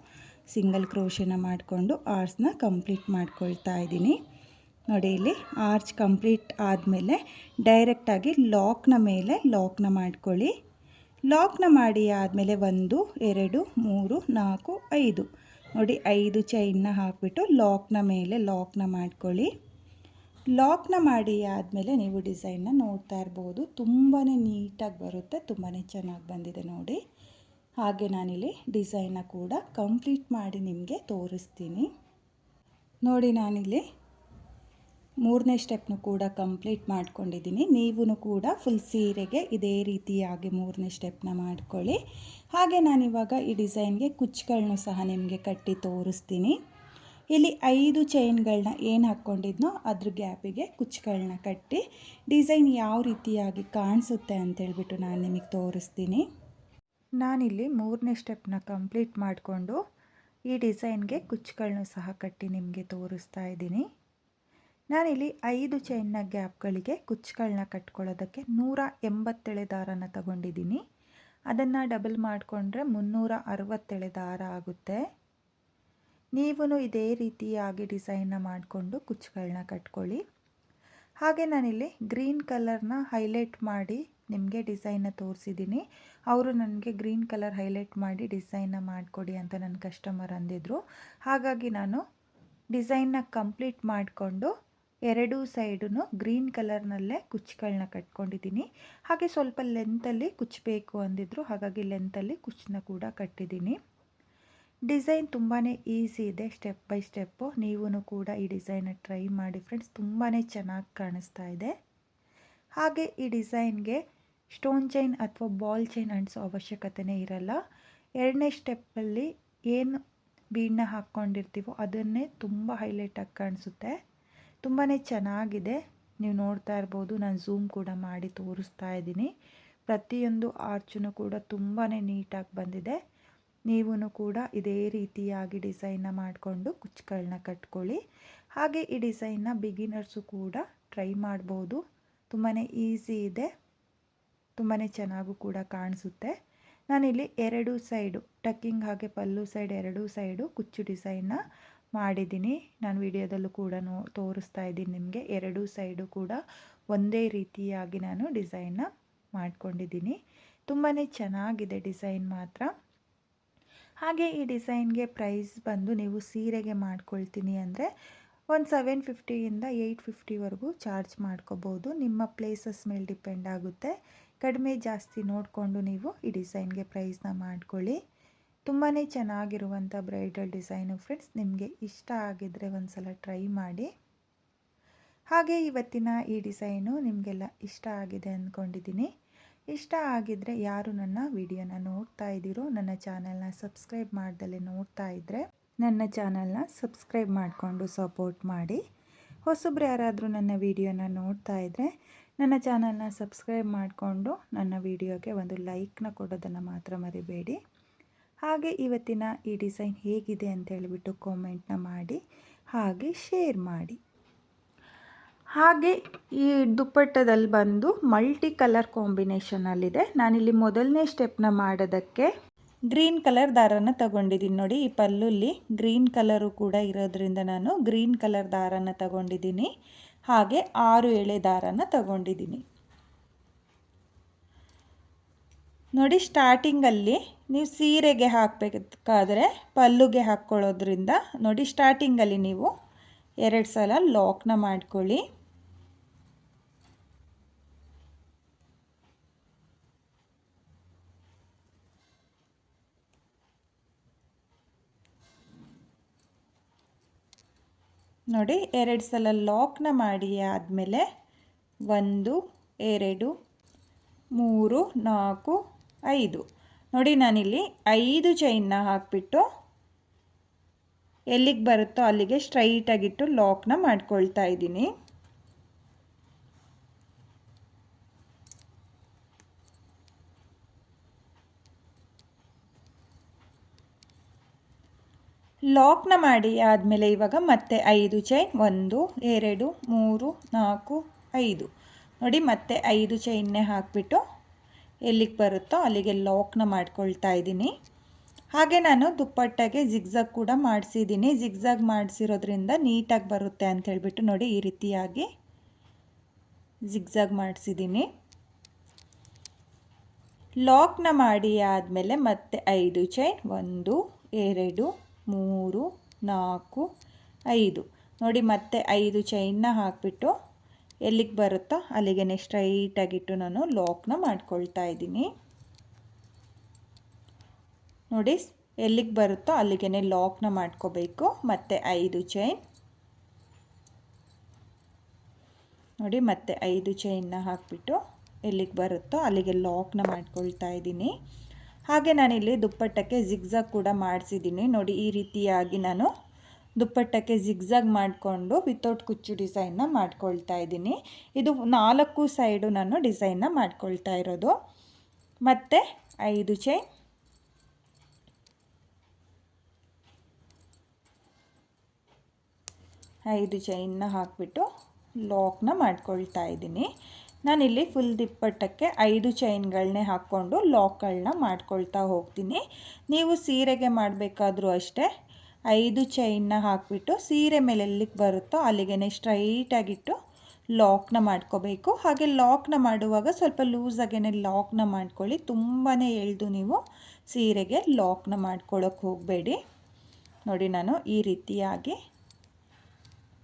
ಸಿಂಗಲ್ ಕ್ರೋಶೆನ ಮಾಡಿಕೊಂಡು ಆರ್ಸ್ನ ಕಂಪ್ಲೀಟ್ ಮಾಡ್ಕೊಳ್ತಾ ಇದ್ದೀನಿ ನೋಡಿ. ಇಲ್ಲಿ ಆರ್ಚ್ ಕಂಪ್ಲೀಟ್ ಆದಮೇಲೆ ಡೈರೆಕ್ಟಾಗಿ ಲಾಕ್ನ ಮೇಲೆ ಲಾಕ್ನ ಮಾಡ್ಕೊಳ್ಳಿ. ಲಾಕ್ನ ಮಾಡಿ ಆದಮೇಲೆ 1 2 3 4 5 ನೋಡಿ, 5 ಚೈನ್ನ ಹಾಕಿಬಿಟ್ಟು ಲಾಕ್ನ ಮೇಲೆ ಲಾಕ್ನ ಮಾಡ್ಕೊಳ್ಳಿ. ಲಾಕ್ನ ಮಾಡಿ ಆದಮೇಲೆ ನೀವು ಡಿಸೈನ್ನ ನೋಡ್ತಾ ಇರ್ಬೋದು, ತುಂಬಾ ನೀಟಾಗಿ ಬರುತ್ತೆ, ತುಂಬಾ ಚೆನ್ನಾಗಿ ಬಂದಿದೆ ನೋಡಿ. ಹಾಗೆ ನಾನಿಲ್ಲಿ ಡಿಸೈನ್ನ ಕೂಡ ಕಂಪ್ಲೀಟ್ ಮಾಡಿ ನಿಮಗೆ ತೋರಿಸ್ತೀನಿ ನೋಡಿ. ನಾನಿಲ್ಲಿ 3ನೇ ಸ್ಟೆಪ್ನು ಕೂಡ ಕಂಪ್ಲೀಟ್ ಮಾಡ್ಕೊಂಡಿದ್ದೀನಿ. ನೀವು ಕೂಡ ಫುಲ್ ಸೀರೆಗೆ ಇದೇ ರೀತಿಯಾಗಿ 3ನೇ ಸ್ಟೆಪ್ನ ಮಾಡ್ಕೊಳ್ಳಿ. ಹಾಗೆ ನಾನಿವಾಗ ಈ ಡಿಸೈನ್ಗೆ ಕುಚ್ಚುಗಳನ್ನೂ ಸಹ ನಿಮಗೆ ಕಟ್ಟಿ ತೋರಿಸ್ತೀನಿ. ಇಲ್ಲಿ 5 ಚೈನ್ಗಳನ್ನ ಏನು ಹಾಕ್ಕೊಂಡಿದ್ನೋ ಅದ್ರ ಗ್ಯಾಪಿಗೆ ಕುಚ್ಚುಗಳನ್ನ ಕಟ್ಟಿ ಡಿಸೈನ್ ಯಾವ ರೀತಿಯಾಗಿ ಕಾಣಿಸುತ್ತೆ ಅಂತೇಳ್ಬಿಟ್ಟು ನಾನು ನಿಮಗೆ ತೋರಿಸ್ತೀನಿ. ನಾನಿಲ್ಲಿ 3ನೇ ಸ್ಟೆಪ್ನ ಕಂಪ್ಲೀಟ್ ಮಾಡಿಕೊಂಡು ಈ ಡಿಸೈನ್ಗೆ ಕುಚ್ಚುಗಳನ್ನೂ ಸಹ ಕಟ್ಟಿ ನಿಮಗೆ ತೋರಿಸ್ತಾ ಇದ್ದೀನಿ. ನಾನಿಲ್ಲಿ 5 ಚೈನ್ನ ಗ್ಯಾಪ್ಗಳಿಗೆ ಕುಚ್ಚುಗಳನ್ನ ಕಟ್ಕೊಳ್ಳೋದಕ್ಕೆ 187 ದಾರನ ತಗೊಂಡಿದ್ದೀನಿ. ಅದನ್ನು ಡಬಲ್ ಮಾಡಿಕೊಂಡ್ರೆ 360 ದಾರ ಆಗುತ್ತೆ. ನೀವು ಇದೇ ರೀತಿಯಾಗಿ ಡಿಸೈನ್ನ ಮಾಡಿಕೊಂಡು ಕುಚ್ಚುಗಳನ್ನ ಕಟ್ಕೊಳ್ಳಿ. ಹಾಗೆ ನಾನಿಲ್ಲಿ ಗ್ರೀನ್ ಕಲರ್ನ ಹೈಲೈಟ್ ಮಾಡಿ ನಿಮಗೆ ಡಿಸೈನ್ನ ತೋರಿಸಿದ್ದೀನಿ. ಅವರು ನನಗೆ ಗ್ರೀನ್ ಕಲರ್ ಹೈಲೈಟ್ ಮಾಡಿ ಡಿಸೈನ್ನ ಮಾಡಿಕೊಡಿ ಅಂತ ನನ್ನ ಕಸ್ಟಮರ್ ಅಂದಿದ್ರು. ಹಾಗಾಗಿ ನಾನು ಡಿಸೈನ್ನ ಕಂಪ್ಲೀಟ್ ಮಾಡಿಕೊಂಡು ಎರಡೂ ಸೈಡೂ ಗ್ರೀನ್ ಕಲರ್ನಲ್ಲೇ ಕುಚ್ಚುಗಳನ್ನ ಕಟ್ಕೊಂಡಿದ್ದೀನಿ. ಹಾಗೆ ಸ್ವಲ್ಪ ಲೆಂತಲ್ಲಿ ಕುಚ್ಚಬೇಕು ಅಂದಿದ್ರು, ಹಾಗಾಗಿ ಲೆಂತಲ್ಲಿ ಕುಚ್ಚನ್ನ ಕೂಡ ಕಟ್ಟಿದ್ದೀನಿ. ಡಿಸೈನ್ ತುಂಬಾ ಈಸಿ ಇದೆ, ಸ್ಟೆಪ್ ಬೈ ಸ್ಟೆಪ್ಪು. ನೀವು ಕೂಡ ಈ ಡಿಸೈನ್ನ ಟ್ರೈ ಮಾಡಿ ಫ್ರೆಂಡ್ಸ್, ತುಂಬಾ ಚೆನ್ನಾಗಿ ಕಾಣಿಸ್ತಾ ಇದೆ. ಹಾಗೆ ಈ ಡಿಸೈನ್ಗೆ ಸ್ಟೋನ್ ಚೈನ್ ಅಥವಾ ಬಾಲ್ ಚೈನ್ ಅಂಟಿಸೋ ಅವಶ್ಯಕತೆಯೇ ಇರಲ್ಲ. 2ನೇ ಸ್ಟೆಪ್ಪಲ್ಲಿ ಏನು ಬೀಡನ್ನ ಹಾಕ್ಕೊಂಡಿರ್ತೀವೋ ಅದನ್ನೇ ತುಂಬ ಹೈಲೈಟಾಗಿ ಕಾಣಿಸುತ್ತೆ. ತುಂಬಾ ಚೆನ್ನಾಗಿದೆ, ನೀವು ನೋಡ್ತಾ ಇರ್ಬೋದು. ನಾನು ಝೂಮ್ ಕೂಡ ಮಾಡಿ ತೋರಿಸ್ತಾ ಇದ್ದೀನಿ. ಪ್ರತಿಯೊಂದು ಆರ್ಚೂ ಕೂಡ ತುಂಬಾ ನೀಟಾಗಿ ಬಂದಿದೆ. ನೀವು ಕೂಡ ಇದೇ ರೀತಿಯಾಗಿ ಡಿಸೈನ್ನ ಮಾಡಿಕೊಂಡು ಕುಚ್ಚುಗಳನ್ನ ಕಟ್ಕೊಳ್ಳಿ. ಹಾಗೆ ಈ ಡಿಸೈನ್ನ ಬಿಗಿನರ್ಸು ಕೂಡ ಟ್ರೈ ಮಾಡ್ಬೋದು. ತುಂಬಾ ಈಸಿ ಇದೆ, ತುಂಬಾ ಚೆನ್ನಾಗೂ ಕೂಡ ಕಾಣಿಸುತ್ತೆ. ನಾನಿಲ್ಲಿ ಎರಡೂ ಸೈಡು ಟಕ್ಕಿಂಗ್ ಹಾಗೆ ಪಲ್ಲು ಸೈಡ್ ಎರಡೂ ಸೈಡು ಕುಚ್ಚು ಡಿಸೈನ್ನ ಮಾಡಿದ್ದೀನಿ. ನಾನು ವಿಡಿಯೋದಲ್ಲೂ ಕೂಡ ತೋರಿಸ್ತಾ ಇದ್ದೀನಿ ನಿಮಗೆ. ಎರಡೂ ಸೈಡು ಕೂಡ ಒಂದೇ ರೀತಿಯಾಗಿ ನಾನು ಡಿಸೈನ್ನ ಮಾಡ್ಕೊಂಡಿದ್ದೀನಿ. ತುಂಬಾ ಚೆನ್ನಾಗಿದೆ ಡಿಸೈನ್ ಮಾತ್ರ. ಹಾಗೆ ಈ ಡಿಸೈನ್ಗೆ ಪ್ರೈಸ್ ಬಂದು ನೀವು ಸೀರೆಗೆ ಮಾಡ್ಕೊಳ್ತೀನಿ ಅಂದರೆ ಒಂದು 750ಇಂದ 850ವರೆಗೂ ಚಾರ್ಜ್ ಮಾಡ್ಕೋಬೋದು. ನಿಮ್ಮ ಪ್ಲೇಸಸ್ ಮೇಲೆ ಡಿಪೆಂಡ್ ಆಗುತ್ತೆ. ಕಡಿಮೆ ಜಾಸ್ತಿ ನೋಡಿಕೊಂಡು ನೀವು ಈ ಡಿಸೈನ್ಗೆ ಪ್ರೈಸ್ನ ಮಾಡ್ಕೊಳ್ಳಿ. ತುಂಬಾ ಚೆನ್ನಾಗಿರುವಂಥ ಬ್ರೈಡಲ್ ಡಿಸೈನು ಫ್ರೆಂಡ್ಸ್. ನಿಮಗೆ ಇಷ್ಟ ಆಗಿದ್ದರೆ ಒಂದು ಸಲ ಟ್ರೈ ಮಾಡಿ. ಹಾಗೆ ಇವತ್ತಿನ ಈ ಡಿಸೈನು ನಿಮಗೆಲ್ಲ ಇಷ್ಟ ಆಗಿದೆ ಅಂದ್ಕೊಂಡಿದ್ದೀನಿ. ಇಷ್ಟ ಆಗಿದ್ದರೆ ಯಾರು ನನ್ನ ವಿಡಿಯೋನ ನೋಡ್ತಾ ಇದ್ದೀರೋ, ನನ್ನ ಚಾನಲ್ನ ಸಬ್ಸ್ಕ್ರೈಬ್ ಮಾಡ್ದಲೇ ನೋಡ್ತಾ ಇದ್ದರೆ ನನ್ನ ಚಾನಲ್ನ ಸಬ್ಸ್ಕ್ರೈಬ್ ಮಾಡಿಕೊಂಡು ಸಪೋರ್ಟ್ ಮಾಡಿ. ಹೊಸಬ್ರು ಯಾರಾದರೂ ನನ್ನ ವಿಡಿಯೋನ ನೋಡ್ತಾ ಇದ್ದರೆ ನನ್ನ ಚಾನಲ್ನ ಸಬ್ಸ್ಕ್ರೈಬ್ ಮಾಡಿಕೊಂಡು ನನ್ನ ವಿಡಿಯೋಗೆ ಒಂದು ಲೈಕ್ನ ಕೊಡೋದನ್ನು ಮಾತ್ರ ಮರಿಬೇಡಿ. ಹಾಗೆ ಇವತ್ತಿನ ಈ ಡಿಸೈನ್ ಹೇಗಿದೆ ಅಂತ ಹೇಳಿಬಿಟ್ಟು ಕಾಮೆಂಟ್ನ ಮಾಡಿ, ಹಾಗೆ ಶೇರ್ ಮಾಡಿ. ಹಾಗೆ ಈ ದುಪ್ಪಟ್ಟದಲ್ಲಿ ಬಂದು ಮಲ್ಟಿ ಕಲರ್ ಕಾಂಬಿನೇಷನಲ್ಲಿದೆ. ನಾನಿಲ್ಲಿ ಮೊದಲನೇ ಸ್ಟೆಪ್ನ ಮಾಡೋದಕ್ಕೆ ಗ್ರೀನ್ ಕಲರ್ ದಾರನ ತಗೊಂಡಿದ್ದೀನಿ. ನೋಡಿ, ಈ ಪಲ್ಲುಲ್ಲಿ ಗ್ರೀನ್ ಕಲರು ಕೂಡ ಇರೋದ್ರಿಂದ ನಾನು ಗ್ರೀನ್ ಕಲರ್ ದಾರನ ತಗೊಂಡಿದ್ದೀನಿ. ಹಾಗೆ 6 ಎಳೆ ದಾರನ ತಗೊಂಡಿದ್ದೀನಿ. ನೋಡಿ, ಸ್ಟಾರ್ಟಿಂಗಲ್ಲಿ ನೀವು ಸೀರೆಗೆ ಹಾಕಬೇಕಾದ್ರೆ ಪಲ್ಲುಗೆ ಹಾಕ್ಕೊಳ್ಳೋದ್ರಿಂದ ನೋಡಿ, ಸ್ಟಾರ್ಟಿಂಗಲ್ಲಿ ನೀವು 2 ಸಲ ಲಾಕ್ನ ಮಾಡ್ಕೊಳ್ಳಿ. ನೋಡಿ, 2 ಸಲ ಲಾಕ್ನ ಮಾಡಿ ಆದಮೇಲೆ 1 2 3 4 5 ನೋಡಿ, ನಾನಿಲ್ಲಿ 5 ಚೈನ್ನ ಹಾಕಿಬಿಟ್ಟು ಎಲ್ಲಿಗೆ ಬರುತ್ತೋ ಅಲ್ಲಿಗೆ ಸ್ಟ್ರೈಟಾಗಿಟ್ಟು ಲಾಕ್ನ ಮಾಡ್ಕೊಳ್ತಾ ಇದ್ದೀನಿ. ಲಾಕ್ನ ಮಾಡಿ ಆದಮೇಲೆ ಇವಾಗ ಮತ್ತೆ 5 ಚೈನ್ 1 2 3 4 5 ನೋಡಿ, ಮತ್ತೆ 5 ಚೈನ್ನೇ ಹಾಕಿಬಿಟ್ಟು ಎಲ್ಲಿಗೆ ಬರುತ್ತೋ ಅಲ್ಲಿಗೆ ಲಾಕ್ನ ಮಾಡ್ಕೊಳ್ತಾ ಇದ್ದೀನಿ. ಹಾಗೆ ನಾನು ದುಪ್ಪಟ್ಟೆಗೆ ಜಿಗ್ಜಾಗ್ ಕೂಡ ಮಾಡಿಸಿದ್ದೀನಿ. ಜಿಗ್ಜಾಗ್ ಮಾಡಿಸಿರೋದ್ರಿಂದ ನೀಟಾಗಿ ಬರುತ್ತೆ ಅಂತ ಹೇಳ್ಬಿಟ್ಟು ನೋಡಿ, ಈ ರೀತಿಯಾಗಿ ಜಿಗ್ಜಾಗ್ ಮಾಡಿಸಿದ್ದೀನಿ. ಲಾಕ್ನ ಮಾಡಿ ಆದಮೇಲೆ ಮತ್ತೆ 5 ಚೈನ್ 1 2 3 4 5 ನೋಡಿ, ಮತ್ತೆ 5 ಚೈನ್ನ ಹಾಕಿಬಿಟ್ಟು ಎಲ್ಲಿಗೆ ಬರುತ್ತೋ ಅಲ್ಲಿಗೆ ಸ್ಟ್ರೈಟಾಗಿಟ್ಟು ನಾನು ಲಾಕ್ನ ಮಾಡ್ಕೊಳ್ತಾ ಇದ್ದೀನಿ. ನೋಡಿ, ಎಲ್ಲಿಗೆ ಬರುತ್ತೋ ಅಲ್ಲಿಗೆ ಲಾಕ್ನ ಮಾಡ್ಕೋಬೇಕು. ಮತ್ತೆ 5 ಚೈನ್ ನೋಡಿ, ಮತ್ತೆ 5 ಚೈನ್ನ ಹಾಕಿಬಿಟ್ಟು ಎಲ್ಲಿಗೆ ಬರುತ್ತೋ ಅಲ್ಲಿಗೆ ಲಾಕ್ನ ಮಾಡ್ಕೊಳ್ತಾ ಇದ್ದೀನಿ. ಹಾಗೆ ನಾನಿಲ್ಲಿ ದುಪ್ಪಟ್ಟಕ್ಕೆ ಜಿಗ್ಜಾಗ್ ಕೂಡ ಮಾಡಿಸಿದ್ದೀನಿ. ನೋಡಿ, ಈ ರೀತಿಯಾಗಿ ನಾನು ದುಪ್ಪಟ್ಟಕ್ಕೆ ಜಿಗ್ಜಾಗ್ ಮಾಡಿಕೊಂಡು ವಿತೌಟ್ ಕುಚ್ಚು ಡಿಸೈನ್ನ ಮಾಡ್ಕೊಳ್ತಾ ಇದ್ದೀನಿ. ಇದು 4 ಸೈಡು ನಾನು ಡಿಸೈನ್ನ ಮಾಡ್ಕೊಳ್ತಾ ಇರೋದು. ಮತ್ತು 5 ಚೈನ್ 5 ಚೈನ್ನ ಹಾಕಿಬಿಟ್ಟು ಲಾಕ್ನ ಮಾಡ್ಕೊಳ್ತಾ ಇದ್ದೀನಿ. ನಾನಿಲ್ಲಿ ಫುಲ್ ದುಪ್ಪಟ್ಟಕ್ಕೆ 5 ಚೈನ್ಗಳನ್ನೇ ಹಾಕ್ಕೊಂಡು ಲಾಕ್ಗಳನ್ನ ಮಾಡ್ಕೊಳ್ತಾ ಹೋಗ್ತೀನಿ. ನೀವು ಸೀರೆಗೆ ಮಾಡಬೇಕಾದ್ರೂ ಅಷ್ಟೇ 5 ಚೈನ್ನ ಹಾಕಿಬಿಟ್ಟು ಸೀರೆ ಮೇಲೆ ಎಲ್ಲಿಗೆ ಬರುತ್ತೋ ಅಲ್ಲಿಗೆ ಸ್ಟ್ರೈಟಾಗಿಟ್ಟು ಲಾಕ್ನ ಮಾಡ್ಕೋಬೇಕು. ಹಾಗೆ ಲಾಕ್ನ ಮಾಡುವಾಗ ಸ್ವಲ್ಪ ಲೂಸಾಗೇ ಲಾಕ್ನ ಮಾಡ್ಕೊಳ್ಳಿ. ತುಂಬಾ ಎಳೆದು ನೀವು ಸೀರೆಗೆ ಲಾಕ್ನ ಮಾಡ್ಕೊಳ್ಳೋಕೆ ಹೋಗಬೇಡಿ. ನೋಡಿ, ನಾನು ಈ ರೀತಿಯಾಗಿ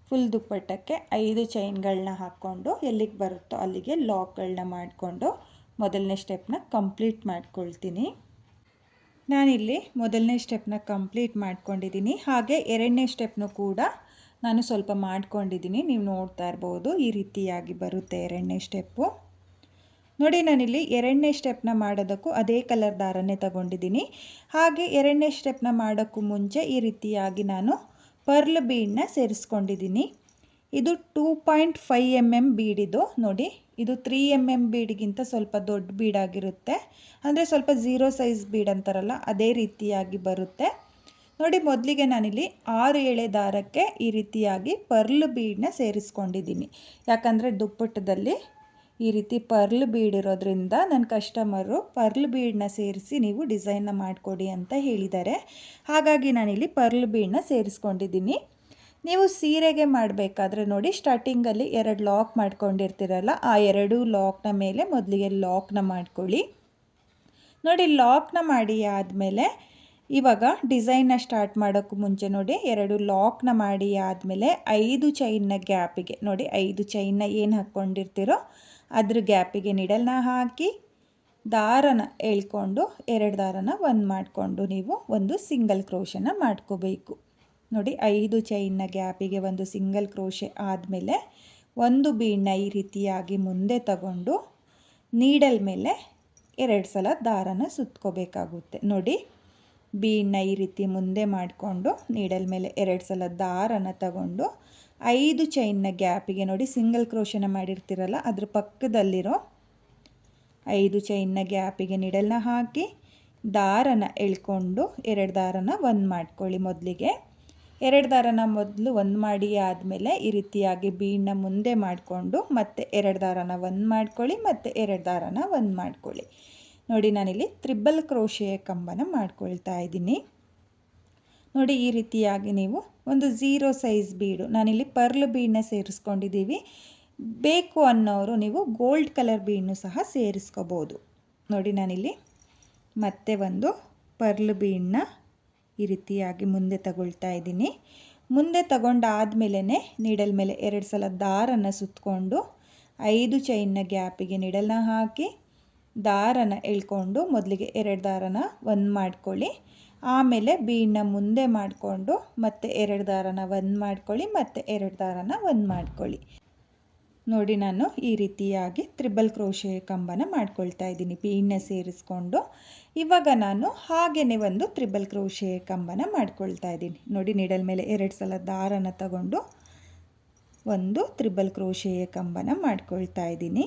ಫುಲ್ ದುಪ್ಪಟ್ಟಕ್ಕೆ 5 ಚೈನ್ಗಳನ್ನ ಹಾಕ್ಕೊಂಡು ಎಲ್ಲಿಗೆ ಬರುತ್ತೋ ಅಲ್ಲಿಗೆ ಲಾಕ್ಗಳನ್ನ ಮಾಡಿಕೊಂಡು ಮೊದಲನೇ ಸ್ಟೆಪ್ನ ಕಂಪ್ಲೀಟ್ ಮಾಡ್ಕೊಳ್ತೀನಿ. ನಾನಿಲ್ಲಿ ಮೊದಲನೇ ಸ್ಟೆಪ್ನ ಕಂಪ್ಲೀಟ್ ಮಾಡ್ಕೊಂಡಿದ್ದೀನಿ. ಹಾಗೆ ಎರಡನೇ ಸ್ಟೆಪ್ನು ಕೂಡ ನಾನು ಸ್ವಲ್ಪ ಮಾಡ್ಕೊಂಡಿದ್ದೀನಿ. ನೀವು ನೋಡ್ತಾ ಇರ್ಬೋದು, ಈ ರೀತಿಯಾಗಿ ಬರುತ್ತೆ ಎರಡನೇ ಸ್ಟೆಪ್ಪು. ನೋಡಿ, ನಾನಿಲ್ಲಿ ಎರಡನೇ ಸ್ಟೆಪ್ನ ಮಾಡೋದಕ್ಕೂ ಅದೇ ಕಲರ್ ದಾರನೇ ತಗೊಂಡಿದ್ದೀನಿ. ಹಾಗೆ ಎರಡನೇ ಸ್ಟೆಪ್ನ ಮಾಡೋಕ್ಕೂ ಮುಂಚೆ ಈ ರೀತಿಯಾಗಿ ನಾನು ಪರ್ಲ್ ಬೀಡನ್ನ ಸೇರಿಸ್ಕೊಂಡಿದ್ದೀನಿ. ಇದು 2.5 mm ಬೀಡಿದು. ನೋಡಿ, ಇದು 3 mm ಬೀಡಿಗಿಂತ ಸ್ವಲ್ಪ ದೊಡ್ಡ ಬೀಡಾಗಿರುತ್ತೆ. ಅಂದರೆ ಸ್ವಲ್ಪ 0 ಸೈಜ್ ಬೀಡ್ ಅಂತಾರಲ್ಲ, ಅದೇ ರೀತಿಯಾಗಿ ಬರುತ್ತೆ. ನೋಡಿ, ಮೊದಲಿಗೆ ನಾನಿಲ್ಲಿ 6 ಎಳೆ ದಾರಕ್ಕೆ ಈ ರೀತಿಯಾಗಿ ಪರ್ಲ್ ಬೀಡನ್ನ ಸೇರಿಸ್ಕೊಂಡಿದ್ದೀನಿ. ಯಾಕಂದರೆ ದುಪ್ಪಟ್ಟದಲ್ಲಿ ಈ ರೀತಿ ಪರ್ಲ್ ಬೀಡ್ ಇರೋದ್ರಿಂದ ನನ್ನ ಕಸ್ಟಮರು ಪರ್ಲ್ ಬೀಡನ್ನ ಸೇರಿಸಿ ನೀವು ಡಿಸೈನ್ನ ಮಾಡಿಕೊಡಿ ಅಂತ ಹೇಳಿದ್ದಾರೆ. ಹಾಗಾಗಿ ನಾನಿಲ್ಲಿ ಪರ್ಲ್ ಬೀಡನ್ನ ಸೇರಿಸ್ಕೊಂಡಿದ್ದೀನಿ. ನೀವು ಸೀರೆಗೆ ಮಾಡಬೇಕಾದ್ರೆ ನೋಡಿ, ಸ್ಟಾರ್ಟಿಂಗಲ್ಲಿ 2 ಲಾಕ್ ಮಾಡ್ಕೊಂಡಿರ್ತೀರಲ್ಲ, ಆ 2 ಲಾಕ್ನ ಮೇಲೆ ಮೊದಲಿಗೆ ಲಾಕ್ನ ಮಾಡ್ಕೊಳ್ಳಿ. ನೋಡಿ, ಲಾಕ್ನ ಮಾಡಿ ಆದಮೇಲೆ ಇವಾಗ ಡಿಸೈನ್ನ ಸ್ಟಾರ್ಟ್ ಮಾಡೋಕ್ಕೂ ಮುಂಚೆ ನೋಡಿ, 2 ಲಾಕ್ನ ಮಾಡಿ ಆದಮೇಲೆ 5 ಚೈನ್ನ ಗ್ಯಾಪಿಗೆ ನೋಡಿ, 5 ಚೈನ್ನ ಏನು ಹಾಕ್ಕೊಂಡಿರ್ತೀರೋ ಅದ್ರ ಗ್ಯಾಪಿಗೆ ನೀಡಲ್ನ ಹಾಕಿ ದಾರನ ಎಳ್ಕೊಂಡು 2 ದಾರನ ಒಂದು ಮಾಡಿಕೊಂಡು ನೀವು ಒಂದು ಸಿಂಗಲ್ ಕ್ರೋಶನ ಮಾಡ್ಕೋಬೇಕು. ನೋಡಿ, 5 ಚೈನ್ನ ಗ್ಯಾಪಿಗೆ ಒಂದು ಸಿಂಗಲ್ ಕ್ರೋಶೆ ಆದಮೇಲೆ ಒಂದು ಬೀಡನ್ನ ಈ ರೀತಿಯಾಗಿ ಮುಂದೆ ತಗೊಂಡು ನೀಡಲ್ ಮೇಲೆ 2 ಸಲ ದಾರನ ಸುತ್ಕೋಬೇಕಾಗುತ್ತೆ. ನೋಡಿ, ಬೀಡನ್ನ ಈ ರೀತಿ ಮುಂದೆ ಮಾಡಿಕೊಂಡು ನೀಡಲ್ ಮೇಲೆ 2 ಸಲ ದಾರನ ತಗೊಂಡು 5 ಚೈನ್ನ ಗ್ಯಾಪಿಗೆ ನೋಡಿ, ಸಿಂಗಲ್ ಕ್ರೋಶನ ಮಾಡಿರ್ತೀರಲ್ಲ ಅದ್ರ ಪಕ್ಕದಲ್ಲಿರೋ 5 ಚೈನ್ನ ಗ್ಯಾಪಿಗೆ ನೀಡಲ್ನ ಹಾಕಿ ದಾರನ ಎಳ್ಕೊಂಡು 2 ದಾರನ ಒಂದು ಮಾಡ್ಕೊಳ್ಳಿ. ಮೊದಲಿಗೆ 2 ದಾರನ ಮೊದಲು ಒಂದು ಮಾಡಿ ಆದಮೇಲೆ ಈ ರೀತಿಯಾಗಿ ಬೀಡನ್ನ ಮುಂದೆ ಮಾಡಿಕೊಂಡು ಮತ್ತೆ 2 ದಾರನ ಒಂದು ಮಾಡ್ಕೊಳ್ಳಿ, ಮತ್ತು 2 ದಾರನ ಒಂದು ಮಾಡ್ಕೊಳ್ಳಿ. ನೋಡಿ, ನಾನಿಲ್ಲಿ ತ್ರಿಬಲ್ ಕ್ರೋಶೆಯ ಕಂಬನ ಮಾಡ್ಕೊಳ್ತಾ ಇದ್ದೀನಿ. ನೋಡಿ, ಈ ರೀತಿಯಾಗಿ ನೀವು ಒಂದು 0 ಸೈಜ್ ಬೀಡು, ನಾನಿಲ್ಲಿ ಪರ್ಲ್ ಬೀಡನ್ನ ಸೇರಿಸ್ಕೊಂಡಿದ್ದೀವಿ. ಬೇಕು ಅನ್ನೋರು ನೀವು ಗೋಲ್ಡ್ ಕಲರ್ ಬೀಡನ್ನು ಸಹ ಸೇರಿಸ್ಕೋಬೋದು. ನೋಡಿ, ನಾನಿಲ್ಲಿ ಮತ್ತೆ ಒಂದು ಪರ್ಲ್ ಬೀಡನ್ನ ಈ ರೀತಿಯಾಗಿ ಮುಂದೆ ತಗೊಳ್ತಾ ಇದ್ದೀನಿ. ಮುಂದೆ ತಗೊಂಡಾದ್ಮೇಲೆ ನೀಡಲ್ ಮೇಲೆ 2 ಸಲ ದಾರನ ಸುತ್ತಕೊಂಡು 5 ಚೈನ್ನ ಗ್ಯಾಪಿಗೆ ನೀಡಲ್ನ ಹಾಕಿ ದಾರನ ಎಳ್ಕೊಂಡು ಮೊದಲಿಗೆ 2 ದಾರನ ಒಂದು ಮಾಡ್ಕೊಳ್ಳಿ. ಆಮೇಲೆ ಬೀಡನ್ನ ಮುಂದೆ ಮಾಡಿಕೊಂಡು ಮತ್ತೆ 2 ದಾರನ ಒಂದು ಮಾಡ್ಕೊಳ್ಳಿ, ಮತ್ತು 2 ದಾರನ ಒಂದು ಮಾಡ್ಕೊಳ್ಳಿ. ನೋಡಿ, ನಾನು ಈ ರೀತಿಯಾಗಿ ತ್ರಿಬಲ್ ಕ್ರೋಶೆ ಕಂಬನ ಮಾಡ್ಕೊಳ್ತಾ ಇದ್ದೀನಿ ಬೀಡನ್ನ ಸೇರಿಸ್ಕೊಂಡು. ಇವಾಗ ನಾನು ಹಾಗೆಯೇ ಒಂದು ತ್ರಿಬಲ್ ಕ್ರೋಶೆ ಕಂಬನ ಮಾಡ್ಕೊಳ್ತಾ ಇದ್ದೀನಿ. ನೋಡಿ, ನೀಡಲ್ ಮೇಲೆ 2 ಸಲ ದಾರನ ತಗೊಂಡು ಒಂದು ತ್ರಿಬಲ್ ಕ್ರೋಶೆಯ ಕಂಬನ ಮಾಡ್ಕೊಳ್ತಾ ಇದ್ದೀನಿ.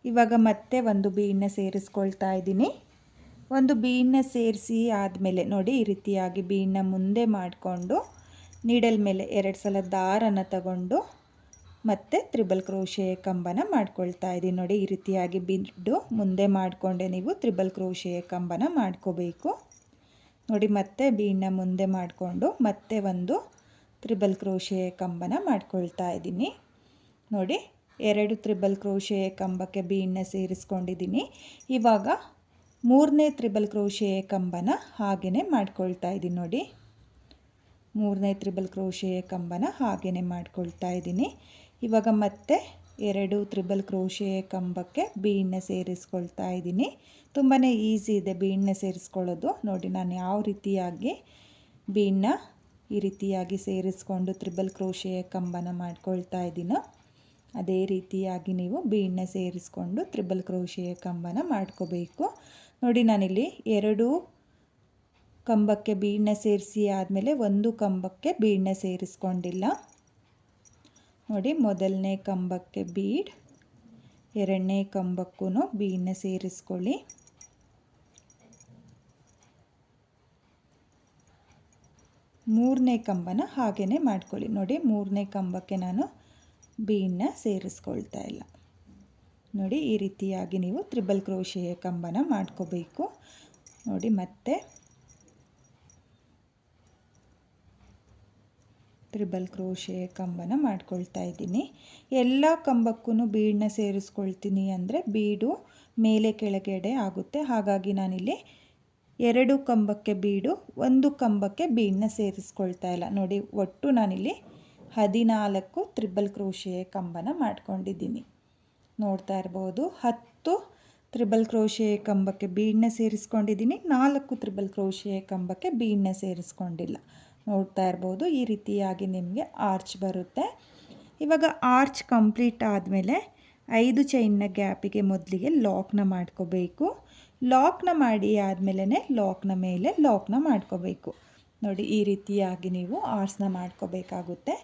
ಇವಾಗ ಮತ್ತೆ ಒಂದು ಬೀಡನ್ನ ಸೇರಿಸ್ಕೊಳ್ತಾ ಇದ್ದೀನಿ. ಒಂದು ಬೀಡನ್ನ ಸೇರಿಸಿ ಆದಮೇಲೆ ನೋಡಿ, ಈ ರೀತಿಯಾಗಿ ಬೀಡನ್ನ ಮುಂದೆ ಮಾಡಿಕೊಂಡು ನೀಡಲ್ ಮೇಲೆ 2 ಸಲ ದಾರನ ತಗೊಂಡು ಮತ್ತೆ ತ್ರಿಬಲ್ ಕ್ರೋಶೆಯ ಕಂಬನ ಮಾಡ್ಕೊಳ್ತಾ ಇದ್ದೀನಿ. ನೋಡಿ, ಈ ರೀತಿಯಾಗಿ ಬೀಡು ಮುಂದೆ ಮಾಡಿಕೊಂಡೆ ನೀವು ತ್ರಿಬಲ್ ಕ್ರೋಶೆಯ ಕಂಬನ ಮಾಡ್ಕೋಬೇಕು. ನೋಡಿ, ಮತ್ತೆ ಬೀಡನ್ನ ಮುಂದೆ ಮಾಡಿಕೊಂಡು ಮತ್ತೆ ಒಂದು ತ್ರಿಬಲ್ ಕ್ರೋಶೆಯ ಕಂಬನ ಮಾಡ್ಕೊಳ್ತಾ ಇದ್ದೀನಿ. ನೋಡಿ, 2 ತ್ರಿಬಲ್ ಕ್ರೋಶೆಯ ಕಂಬಕ್ಕೆ ಬೀಡನ್ನ ಸೇರಿಸ್ಕೊಂಡಿದ್ದೀನಿ. ಇವಾಗ 3ನೇ ತ್ರಿಬಲ್ ಕ್ರೋಶೆಯ ಕಂಬನ ಹಾಗೆಯೇ ಮಾಡ್ಕೊಳ್ತಾ ಇದ್ದೀನಿ. ನೋಡಿ, 3ನೇ ತ್ರಿಬಲ್ ಕ್ರೋಶೆಯ ಕಂಬನ ಹಾಗೆಯೇ ಮಾಡ್ಕೊಳ್ತಾ ಇದ್ದೀನಿ. ಇವಾಗ ಮತ್ತೆ 2 ತ್ರಿಬಲ್ ಕ್ರೋಶೆಯ ಕಂಬಕ್ಕೆ ಬೀಡನ್ನ ಸೇರಿಸ್ಕೊಳ್ತಾ ಇದ್ದೀನಿ. ತುಂಬಾ ಈಸಿ ಇದೆ ಬೀಡನ್ನ ಸೇರಿಸ್ಕೊಳ್ಳೋದು. ನೋಡಿ, ನಾನು ಯಾವ ರೀತಿಯಾಗಿ ಬೀಡನ್ನ ಈ ರೀತಿಯಾಗಿ ಸೇರಿಸ್ಕೊಂಡು ತ್ರಿಬಲ್ ಕ್ರೋಶೆಯ ಕಂಬನ ಮಾಡ್ಕೊಳ್ತಾ ಇದ್ದೀನೋ ಅದೇ ರೀತಿಯಾಗಿ ನೀವು ಬೀಡನ್ನ ಸೇರಿಸ್ಕೊಂಡು ತ್ರಿಬಲ್ ಕ್ರೋಶೆಯ ಕಂಬನ ಮಾಡ್ಕೋಬೇಕು. ನೋಡಿ, ನಾನಿಲ್ಲಿ 2 ಕಂಬಕ್ಕೆ ಬೀಡನ್ನ ಸೇರಿಸಿ ಆದಮೇಲೆ ಒಂದು ಕಂಬಕ್ಕೆ ಬೀಡನ್ನ ಸೇರಿಸ್ಕೊಂಡಿಲ್ಲ. ನೋಡಿ, ಮೊದಲನೇ ಕಂಬಕ್ಕೆ ಬೀಡ್, 2ನೇ ಕಂಬಕ್ಕೂ ಬೀಡನ್ನ ಸೇರಿಸ್ಕೊಳ್ಳಿ. ಮೂರನೇ ಕಂಬನ ಹಾಗೇ ಮಾಡ್ಕೊಳ್ಳಿ. ನೋಡಿ, ಮೂರನೇ ಕಂಬಕ್ಕೆ ನಾನು ಬೀಡನ್ನ ಸೇರಿಸ್ಕೊಳ್ತಾ ಇಲ್ಲ. ನೋಡಿ, ಈ ರೀತಿಯಾಗಿ ನೀವು ತ್ರಿಬಲ್ ಕ್ರೋಶೆಯ ಕಂಬನ ಮಾಡ್ಕೋಬೇಕು. ನೋಡಿ, ಮತ್ತೆ ತ್ರಿಬಲ್ ಕ್ರೋಶೆಯ ಕಂಬನ ಮಾಡ್ಕೊಳ್ತಾ ಇದ್ದೀನಿ. ಎಲ್ಲ ಕಂಬಕ್ಕೂ ಬೀಡನ್ನ ಸೇರಿಸ್ಕೊಳ್ತೀನಿ ಅಂದರೆ ಬೀಡು ಮೇಲೆ ಕೆಳಗಡೆ ಆಗುತ್ತೆ. ಹಾಗಾಗಿ ನಾನಿಲ್ಲಿ 2 ಕಂಬಕ್ಕೆ ಬೀಡು, 1 ಕಂಬಕ್ಕೆ ಬೀಡನ್ನ ಸೇರಿಸ್ಕೊಳ್ತಾ ಇಲ್ಲ. ನೋಡಿ, ಒಟ್ಟು ನಾನಿಲ್ಲಿ 14 ತ್ರಿಬಲ್ ಕ್ರೋಶೆಯ ಕಂಬನ ಮಾಡ್ಕೊಂಡಿದ್ದೀನಿ. ನೋಡ್ತಾ ಇರ್ಬೋದು, 10 ತ್ರಿಬಲ್ ಕ್ರೋಶೆಯ ಕಂಬಕ್ಕೆ ಬೀಡನ್ನ ಸೇರಿಸ್ಕೊಂಡಿದ್ದೀನಿ, 4 ತ್ರಿಬಲ್ ಕ್ರೋಶೆಯ ಕಂಬಕ್ಕೆ ಬೀಡನ್ನ ಸೇರಿಸ್ಕೊಂಡಿಲ್ಲ. ನೋಡ್ತಾ ಇರ್ಬೋದು, ಈ ರೀತಿಯಾಗಿ ನಿಮಗೆ ಆರ್ಚ್ ಬರುತ್ತೆ. ಇವಾಗ ಆರ್ಚ್ ಕಂಪ್ಲೀಟ್ ಆದಮೇಲೆ 5 ಚೈನ್ನ ಗ್ಯಾಪಿಗೆ ಮೊದಲಿಗೆ ಲಾಕ್ನ ಮಾಡ್ಕೋಬೇಕು. ಲಾಕ್ನ ಮಾಡಿ ಆದಮೇಲೆ ಲಾಕ್ನ ಮೇಲೆ ಲಾಕ್ನ ಮಾಡ್ಕೋಬೇಕು. ನೋಡಿ, ಈ ರೀತಿಯಾಗಿ ನೀವು ಆರ್ಚ್ನ ಮಾಡ್ಕೋಬೇಕಾಗುತ್ತೆ.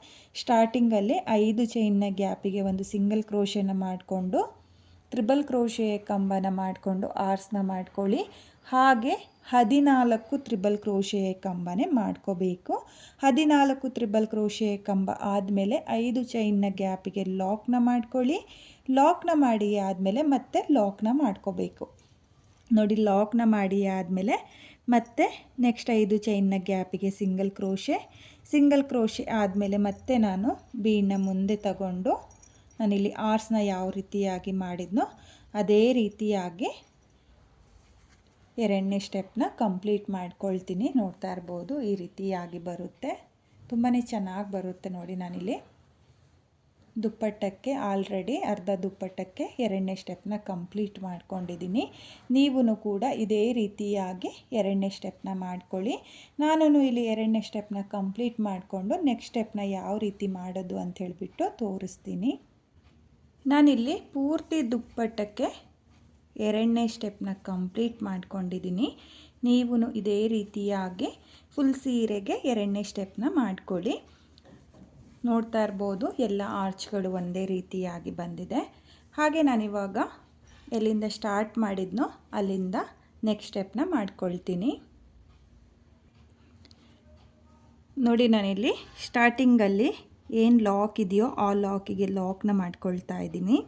ಸ್ಟಾರ್ಟಿಂಗಲ್ಲಿ 5 ಚೈನ್ನ ಗ್ಯಾಪಿಗೆ ಒಂದು ಸಿಂಗಲ್ ಕ್ರೋಶೆನ ಮಾಡಿಕೊಂಡು ತ್ರಿಬಲ್ ಕ್ರೋಶೆಯ ಕಂಬನ ಮಾಡಿಕೊಂಡು ಆರ್ಚ್ನ ಮಾಡ್ಕೊಳ್ಳಿ. ಹಾಗೆ 14 ತ್ರಿಬಲ್ ಕ್ರೋಶೆಯ ಕಂಬನೇ ಮಾಡ್ಕೋಬೇಕು. 14 ತ್ರಿಬಲ್ ಕ್ರೋಶೆಯ ಕಂಬ ಆದಮೇಲೆ 5 ಚೈನ್ನ ಗ್ಯಾಪಿಗೆ ಲಾಕ್ನ ಮಾಡ್ಕೊಳ್ಳಿ. ಲಾಕ್ನ ಮಾಡಿ ಆದಮೇಲೆ ಮತ್ತೆ ಲಾಕ್ನ ಮಾಡ್ಕೋಬೇಕು. ನೋಡಿ, ಲಾಕ್ನ ಮಾಡಿ ಆದಮೇಲೆ ಮತ್ತೆ ನೆಕ್ಸ್ಟ್ 5 ಚೈನ್ನ ಗ್ಯಾಪಿಗೆ ಸಿಂಗಲ್ ಕ್ರೋಶೆ ಆದಮೇಲೆ ಮತ್ತೆ ನಾನು ಬೀಡನ್ನ ಮುಂದೆ ತಗೊಂಡು ನಾನಿಲ್ಲಿ ಆರ್ಚ್ನ ಯಾವ ರೀತಿಯಾಗಿ ಮಾಡಿದ್ನೋ ಅದೇ ರೀತಿಯಾಗಿ 2ನೇ ಸ್ಟೆಪ್ನ ಕಂಪ್ಲೀಟ್ ಮಾಡ್ಕೊಳ್ತೀನಿ. ನೋಡ್ತಾ ಇರ್ಬೋದು, ಈ ರೀತಿಯಾಗಿ ಬರುತ್ತೆ. ತುಂಬಾ ಚೆನ್ನಾಗಿ ಬರುತ್ತೆ. ನೋಡಿ, ನಾನಿಲ್ಲಿ ದುಪ್ಪಟ್ಟಕ್ಕೆ ಆಲ್ರೆಡಿ ಅರ್ಧ ದುಪ್ಪಟ್ಟಕ್ಕೆ 2ನೇ ಸ್ಟೆಪ್ನ ಕಂಪ್ಲೀಟ್ ಮಾಡ್ಕೊಂಡಿದ್ದೀನಿ. ನೀವೂ ಕೂಡ ಇದೇ ರೀತಿಯಾಗಿ 2ನೇ ಸ್ಟೆಪ್ನ ಮಾಡ್ಕೊಳ್ಳಿ. ನಾನು ಇಲ್ಲಿ 2ನೇ ಸ್ಟೆಪ್ನ ಕಂಪ್ಲೀಟ್ ಮಾಡಿಕೊಂಡು ನೆಕ್ಸ್ಟ್ ಸ್ಟೆಪ್ನ ಯಾವ ರೀತಿ ಮಾಡೋದು ಅಂತ ಹೇಳಿಬಿಟ್ಟು ತೋರಿಸ್ತೀನಿ. ನಾನಿಲ್ಲಿ ಪೂರ್ತಿ ದುಪ್ಪಟ್ಟಕ್ಕೆ 2ನೇ ಸ್ಟೆಪ್ನ ಕಂಪ್ಲೀಟ್ ಮಾಡ್ಕೊಂಡಿದ್ದೀನಿ. ನೀವು ಇದೇ ರೀತಿಯಾಗಿ ಫುಲ್ ಸೀರೆಗೆ 2ನೇ ಸ್ಟೆಪ್ನ ಮಾಡ್ಕೊಳ್ಳಿ. ನೋಡ್ತಾ ಇರ್ಬೋದು, ಎಲ್ಲ ಆರ್ಚ್ಗಳು ಒಂದೇ ರೀತಿಯಾಗಿ ಬಂದಿದೆ. ಹಾಗೆ ನಾನಿವಾಗ ಎಲ್ಲಿಂದ ಸ್ಟಾರ್ಟ್ ಮಾಡಿದ್ನೋ ಅಲ್ಲಿಂದ ನೆಕ್ಸ್ಟ್ ಸ್ಟೆಪ್ನ ಮಾಡ್ಕೊಳ್ತೀನಿ. ನೋಡಿ, ನಾನಿಲ್ಲಿ ಸ್ಟಾರ್ಟಿಂಗಲ್ಲಿ ಏನು ಲಾಕ್ ಇದೆಯೋ ಆ ಲಾಕಿಗೆ ಲಾಕ್ನ ಮಾಡ್ಕೊಳ್ತಾ ಇದ್ದೀನಿ.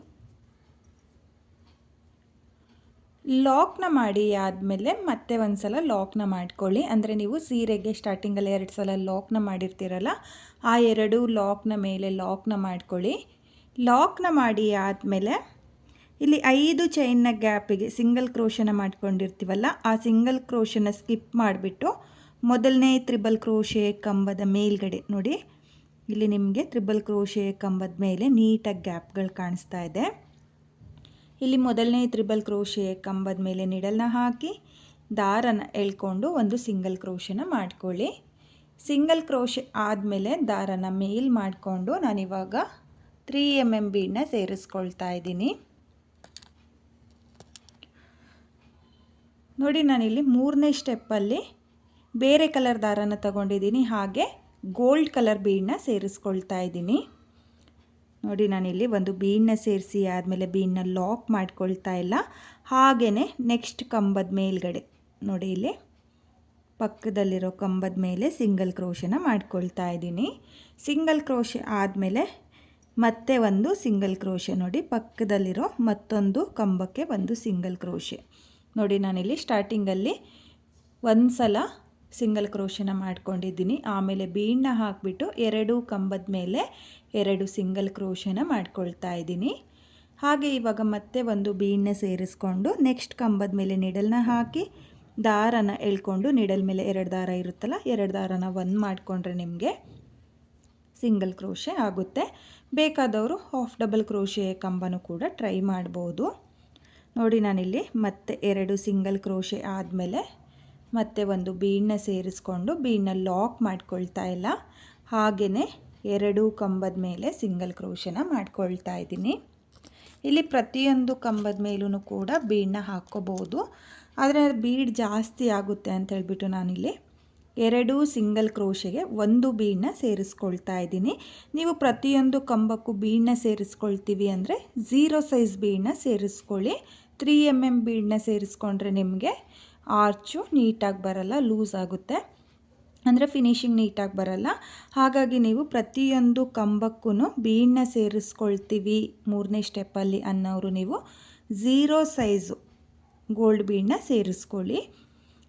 ಲಾಕ್ನ ಮಾಡಿ ಆದಮೇಲೆ ಮತ್ತೆ ಒಂದು ಸಲ ಲಾಕ್ನ ಮಾಡ್ಕೊಳ್ಳಿ. ಅಂದರೆ ನೀವು ಸೀರೆಗೆ ಸ್ಟಾರ್ಟಿಂಗಲ್ಲಿ 2 ಸಲ ಲಾಕ್ನ ಮಾಡಿರ್ತೀರಲ್ಲ, ಆ 2 ಲಾಕ್ನ ಮೇಲೆ ಲಾಕ್ನ ಮಾಡ್ಕೊಳ್ಳಿ. ಲಾಕ್ನ ಮಾಡಿ ಆದಮೇಲೆ ಇಲ್ಲಿ 5 ಚೈನ್ನ ಗ್ಯಾಪಿಗೆ ಸಿಂಗಲ್ ಕ್ರೋಶನ ಮಾಡ್ಕೊಂಡಿರ್ತೀವಲ್ಲ, ಆ ಸಿಂಗಲ್ ಕ್ರೋಶನ ಸ್ಕಿಪ್ ಮಾಡಿಬಿಟ್ಟು ಮೊದಲನೇ ತ್ರಿಬಲ್ ಕ್ರೋಶೆಯ ಕಂಬದ ಮೇಲ್ಗಡೆ ನೋಡಿ, ಇಲ್ಲಿ ನಿಮಗೆ ತ್ರಿಬಲ್ ಕ್ರೋಶೆಯ ಕಂಬದ ಮೇಲೆ ನೀಟಾಗಿ ಗ್ಯಾಪ್ಗಳು ಕಾಣಿಸ್ತಾ ಇದೆ. ಇಲ್ಲಿ ಮೊದಲನೇ ತ್ರಿಬಲ್ ಕ್ರೋಶೆಯ ಕಂಬದ ಮೇಲೆ ನಿಡಲ್ನ ಹಾಕಿ ದಾರನ ಎಳ್ಕೊಂಡು ಒಂದು ಸಿಂಗಲ್ ಕ್ರೋಶನ ಮಾಡ್ಕೊಳ್ಳಿ. ಸಿಂಗಲ್ ಕ್ರೋಶೆ ಆದಮೇಲೆ ದಾರನ ಮೇಲ್ ಮಾಡಿಕೊಂಡು ನಾನಿವಾಗ 3 mm ಬೀಡನ್ನ ಸೇರಿಸ್ಕೊಳ್ತಾ ಇದ್ದೀನಿ. ನೋಡಿ, ನಾನಿಲ್ಲಿ 3ನೇ ಸ್ಟೆಪ್ಪಲ್ಲಿ ಬೇರೆ ಕಲರ್ ದಾರನ ತಗೊಂಡಿದ್ದೀನಿ. ಹಾಗೆ ಗೋಲ್ಡ್ ಕಲರ್ ಬೀಡನ್ನ ಸೇರಿಸ್ಕೊಳ್ತಾ ಇದ್ದೀನಿ. ನೋಡಿ, ನಾನಿಲ್ಲಿ ಒಂದು ಬೀಡನ್ನ ಸೇರಿಸಿ ಆದಮೇಲೆ ಬೀಡನ್ನ ಲಾಕ್ ಮಾಡ್ಕೊಳ್ತಾ ಇಲ್ಲ. ಹಾಗೆಯೇ ನೆಕ್ಸ್ಟ್ ಕಂಬದ ಮೇಲ್ಗಡೆ ನೋಡಿ, ಇಲ್ಲಿ ಪಕ್ಕದಲ್ಲಿರೋ ಕಂಬದ ಮೇಲೆ ಸಿಂಗಲ್ ಕ್ರೋಶನ ಮಾಡ್ಕೊಳ್ತಾ ಇದ್ದೀನಿ. ಸಿಂಗಲ್ ಕ್ರೋಶೆ ಆದಮೇಲೆ ಮತ್ತೆ ಒಂದು ಸಿಂಗಲ್ ಕ್ರೋಶೆ ನೋಡಿ, ಪಕ್ಕದಲ್ಲಿರೋ ಮತ್ತೊಂದು ಕಂಬಕ್ಕೆ ಒಂದು ಸಿಂಗಲ್ ಕ್ರೋಶೆ. ನೋಡಿ, ನಾನಿಲ್ಲಿ ಸ್ಟಾರ್ಟಿಂಗಲ್ಲಿ ಒಂದು ಸಲ ಸಿಂಗಲ್ ಕ್ರೋಶನ ಮಾಡ್ಕೊಂಡಿದ್ದೀನಿ. ಆಮೇಲೆ ಬೀಡನ್ನ ಹಾಕಿಬಿಟ್ಟು 2 ಕಂಬದ ಮೇಲೆ 2 ಸಿಂಗಲ್ ಕ್ರೋಶನ ಮಾಡ್ಕೊಳ್ತಾ ಇದ್ದೀನಿ. ಹಾಗೆ ಇವಾಗ ಮತ್ತೆ ಒಂದು ಬೀಡನ್ನ ಸೇರಿಸ್ಕೊಂಡು ನೆಕ್ಸ್ಟ್ ಕಂಬದ ಮೇಲೆ ನಿಡಲ್ನ ಹಾಕಿ ದಾರನ ಎಳ್ಕೊಂಡು ನಿಡಲ್ ಮೇಲೆ 2 ದಾರ ಇರುತ್ತಲ್ಲ, 2 ದಾರನ ಒಂದು ಮಾಡಿಕೊಂಡ್ರೆ ನಿಮಗೆ ಸಿಂಗಲ್ ಕ್ರೋಶೆ ಆಗುತ್ತೆ. ಬೇಕಾದವರು ಹಾಫ್ ಡಬಲ್ ಕ್ರೋಶೆಯ ಕಂಬನೂ ಕೂಡ ಟ್ರೈ ಮಾಡ್ಬೋದು. ನೋಡಿ, ನಾನಿಲ್ಲಿ ಮತ್ತೆ 2 ಸಿಂಗಲ್ ಕ್ರೋಶೆ ಆದಮೇಲೆ ಮತ್ತೆ ಒಂದು ಬೀಡನ್ನ ಸೇರಿಸ್ಕೊಂಡು ಬೀಡನ್ನ ಲಾಕ್ ಮಾಡ್ಕೊಳ್ತಾ ಇಲ್ಲ. ಹಾಗೆಯೇ 2 ಕಂಬದ ಮೇಲೆ ಸಿಂಗಲ್ ಕ್ರೋಶನ ಮಾಡ್ಕೊಳ್ತಾ ಇದ್ದೀನಿ. ಇಲ್ಲಿ ಪ್ರತಿಯೊಂದು ಕಂಬದ ಮೇಲೂ ಕೂಡ ಬೀಡನ್ನ ಹಾಕ್ಕೋಬೋದು. ಆದರೆ ಬೀಡ್ ಜಾಸ್ತಿ ಆಗುತ್ತೆ ಅಂತ ಹೇಳ್ಬಿಟ್ಟು ನಾನಿಲ್ಲಿ 2 ಸಿಂಗಲ್ ಕ್ರೋಶೆಗೆ ಒಂದು ಬೀಡನ್ನ ಸೇರಿಸ್ಕೊಳ್ತಾ ಇದ್ದೀನಿ. ನೀವು ಪ್ರತಿಯೊಂದು ಕಂಬಕ್ಕೂ ಬೀಡನ್ನ ಸೇರಿಸ್ಕೊಳ್ತೀವಿ ಅಂದರೆ 0 ಸೈಜ್ ಬೀಡನ್ನ ಸೇರಿಸ್ಕೊಳ್ಳಿ. 3 mm ಬೀಡನ್ನ ಸೇರಿಸ್ಕೊಂಡ್ರೆ ನಿಮಗೆ ಆರ್ಚು ನೀಟಾಗಿ ಬರಲ್ಲ, ಲೂಸ್ ಆಗುತ್ತೆ. ಅಂದರೆ ಫಿನಿಶಿಂಗ್ ನೀಟಾಗಿ ಬರಲ್ಲ. ಹಾಗಾಗಿ ನೀವು ಪ್ರತಿಯೊಂದು ಕಂಬಕ್ಕೂ ಬೀಡನ್ನ ಸೇರಿಸ್ಕೊಳ್ತೀವಿ 3ನೇ ಸ್ಟೆಪ್ಪಲ್ಲಿ ಅನ್ನೋರು ನೀವು 0 ಸೈಜು ಗೋಲ್ಡ್ ಬೀಡನ್ನ ಸೇರಿಸ್ಕೊಳ್ಳಿ.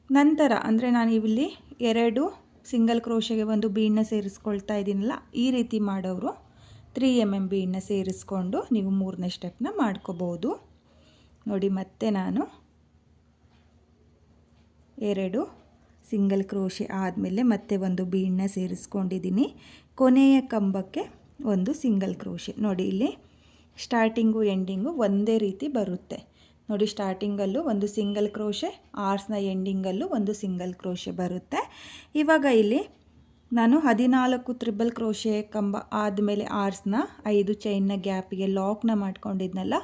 ನಂತರ ಅಂದರೆ ನಾನು ಇಲ್ಲಿ 2 ಸಿಂಗಲ್ ಕ್ರೋಶೆಗೆ ಒಂದು ಬೀಡನ್ನ ಸೇರಿಸ್ಕೊಳ್ತಾ ಇದ್ದೀನಲ್ಲ, ಈ ರೀತಿ ಮಾಡೋರು 3 mm ಬೀಡನ್ನ ಸೇರಿಸ್ಕೊಂಡು ನೀವು 3ನೇ ಸ್ಟೆಪ್ನ ಮಾಡ್ಕೋಬೋದು. ನೋಡಿ, ಮತ್ತೆ ನಾನು 2 ಸಿಂಗಲ್ ಕ್ರೋಶೆ ಆದಮೇಲೆ ಮತ್ತೆ ಒಂದು ಬೀಡನ್ನ ಸೇರಿಸ್ಕೊಂಡಿದ್ದೀನಿ. ಕೊನೆಯ ಕಂಬಕ್ಕೆ ಒಂದು ಸಿಂಗಲ್ ಕ್ರೋಶೆ. ನೋಡಿ, ಇಲ್ಲಿ ಸ್ಟಾರ್ಟಿಂಗು ಎಂಡಿಂಗು ಒಂದೇ ರೀತಿ ಬರುತ್ತೆ. ನೋಡಿ, ಸ್ಟಾರ್ಟಿಂಗಲ್ಲೂ ಒಂದು ಸಿಂಗಲ್ ಕ್ರೋಶೆ, ಆರ್ಸ್ನ ಎಂಡಿಂಗಲ್ಲೂ ಒಂದು ಸಿಂಗಲ್ ಕ್ರೋಶೆ ಬರುತ್ತೆ. ಇವಾಗ ಇಲ್ಲಿ ನಾನು 14 ತ್ರಿಬಲ್ ಕ್ರೋಶೆ ಕಂಬ ಆದಮೇಲೆ ಆರ್ಸ್ನ 5 ಚೈನ್ನ ಗ್ಯಾಪಿಗೆ ಲಾಕ್ನ ಮಾಡ್ಕೊಂಡಿದ್ನಲ್ಲ,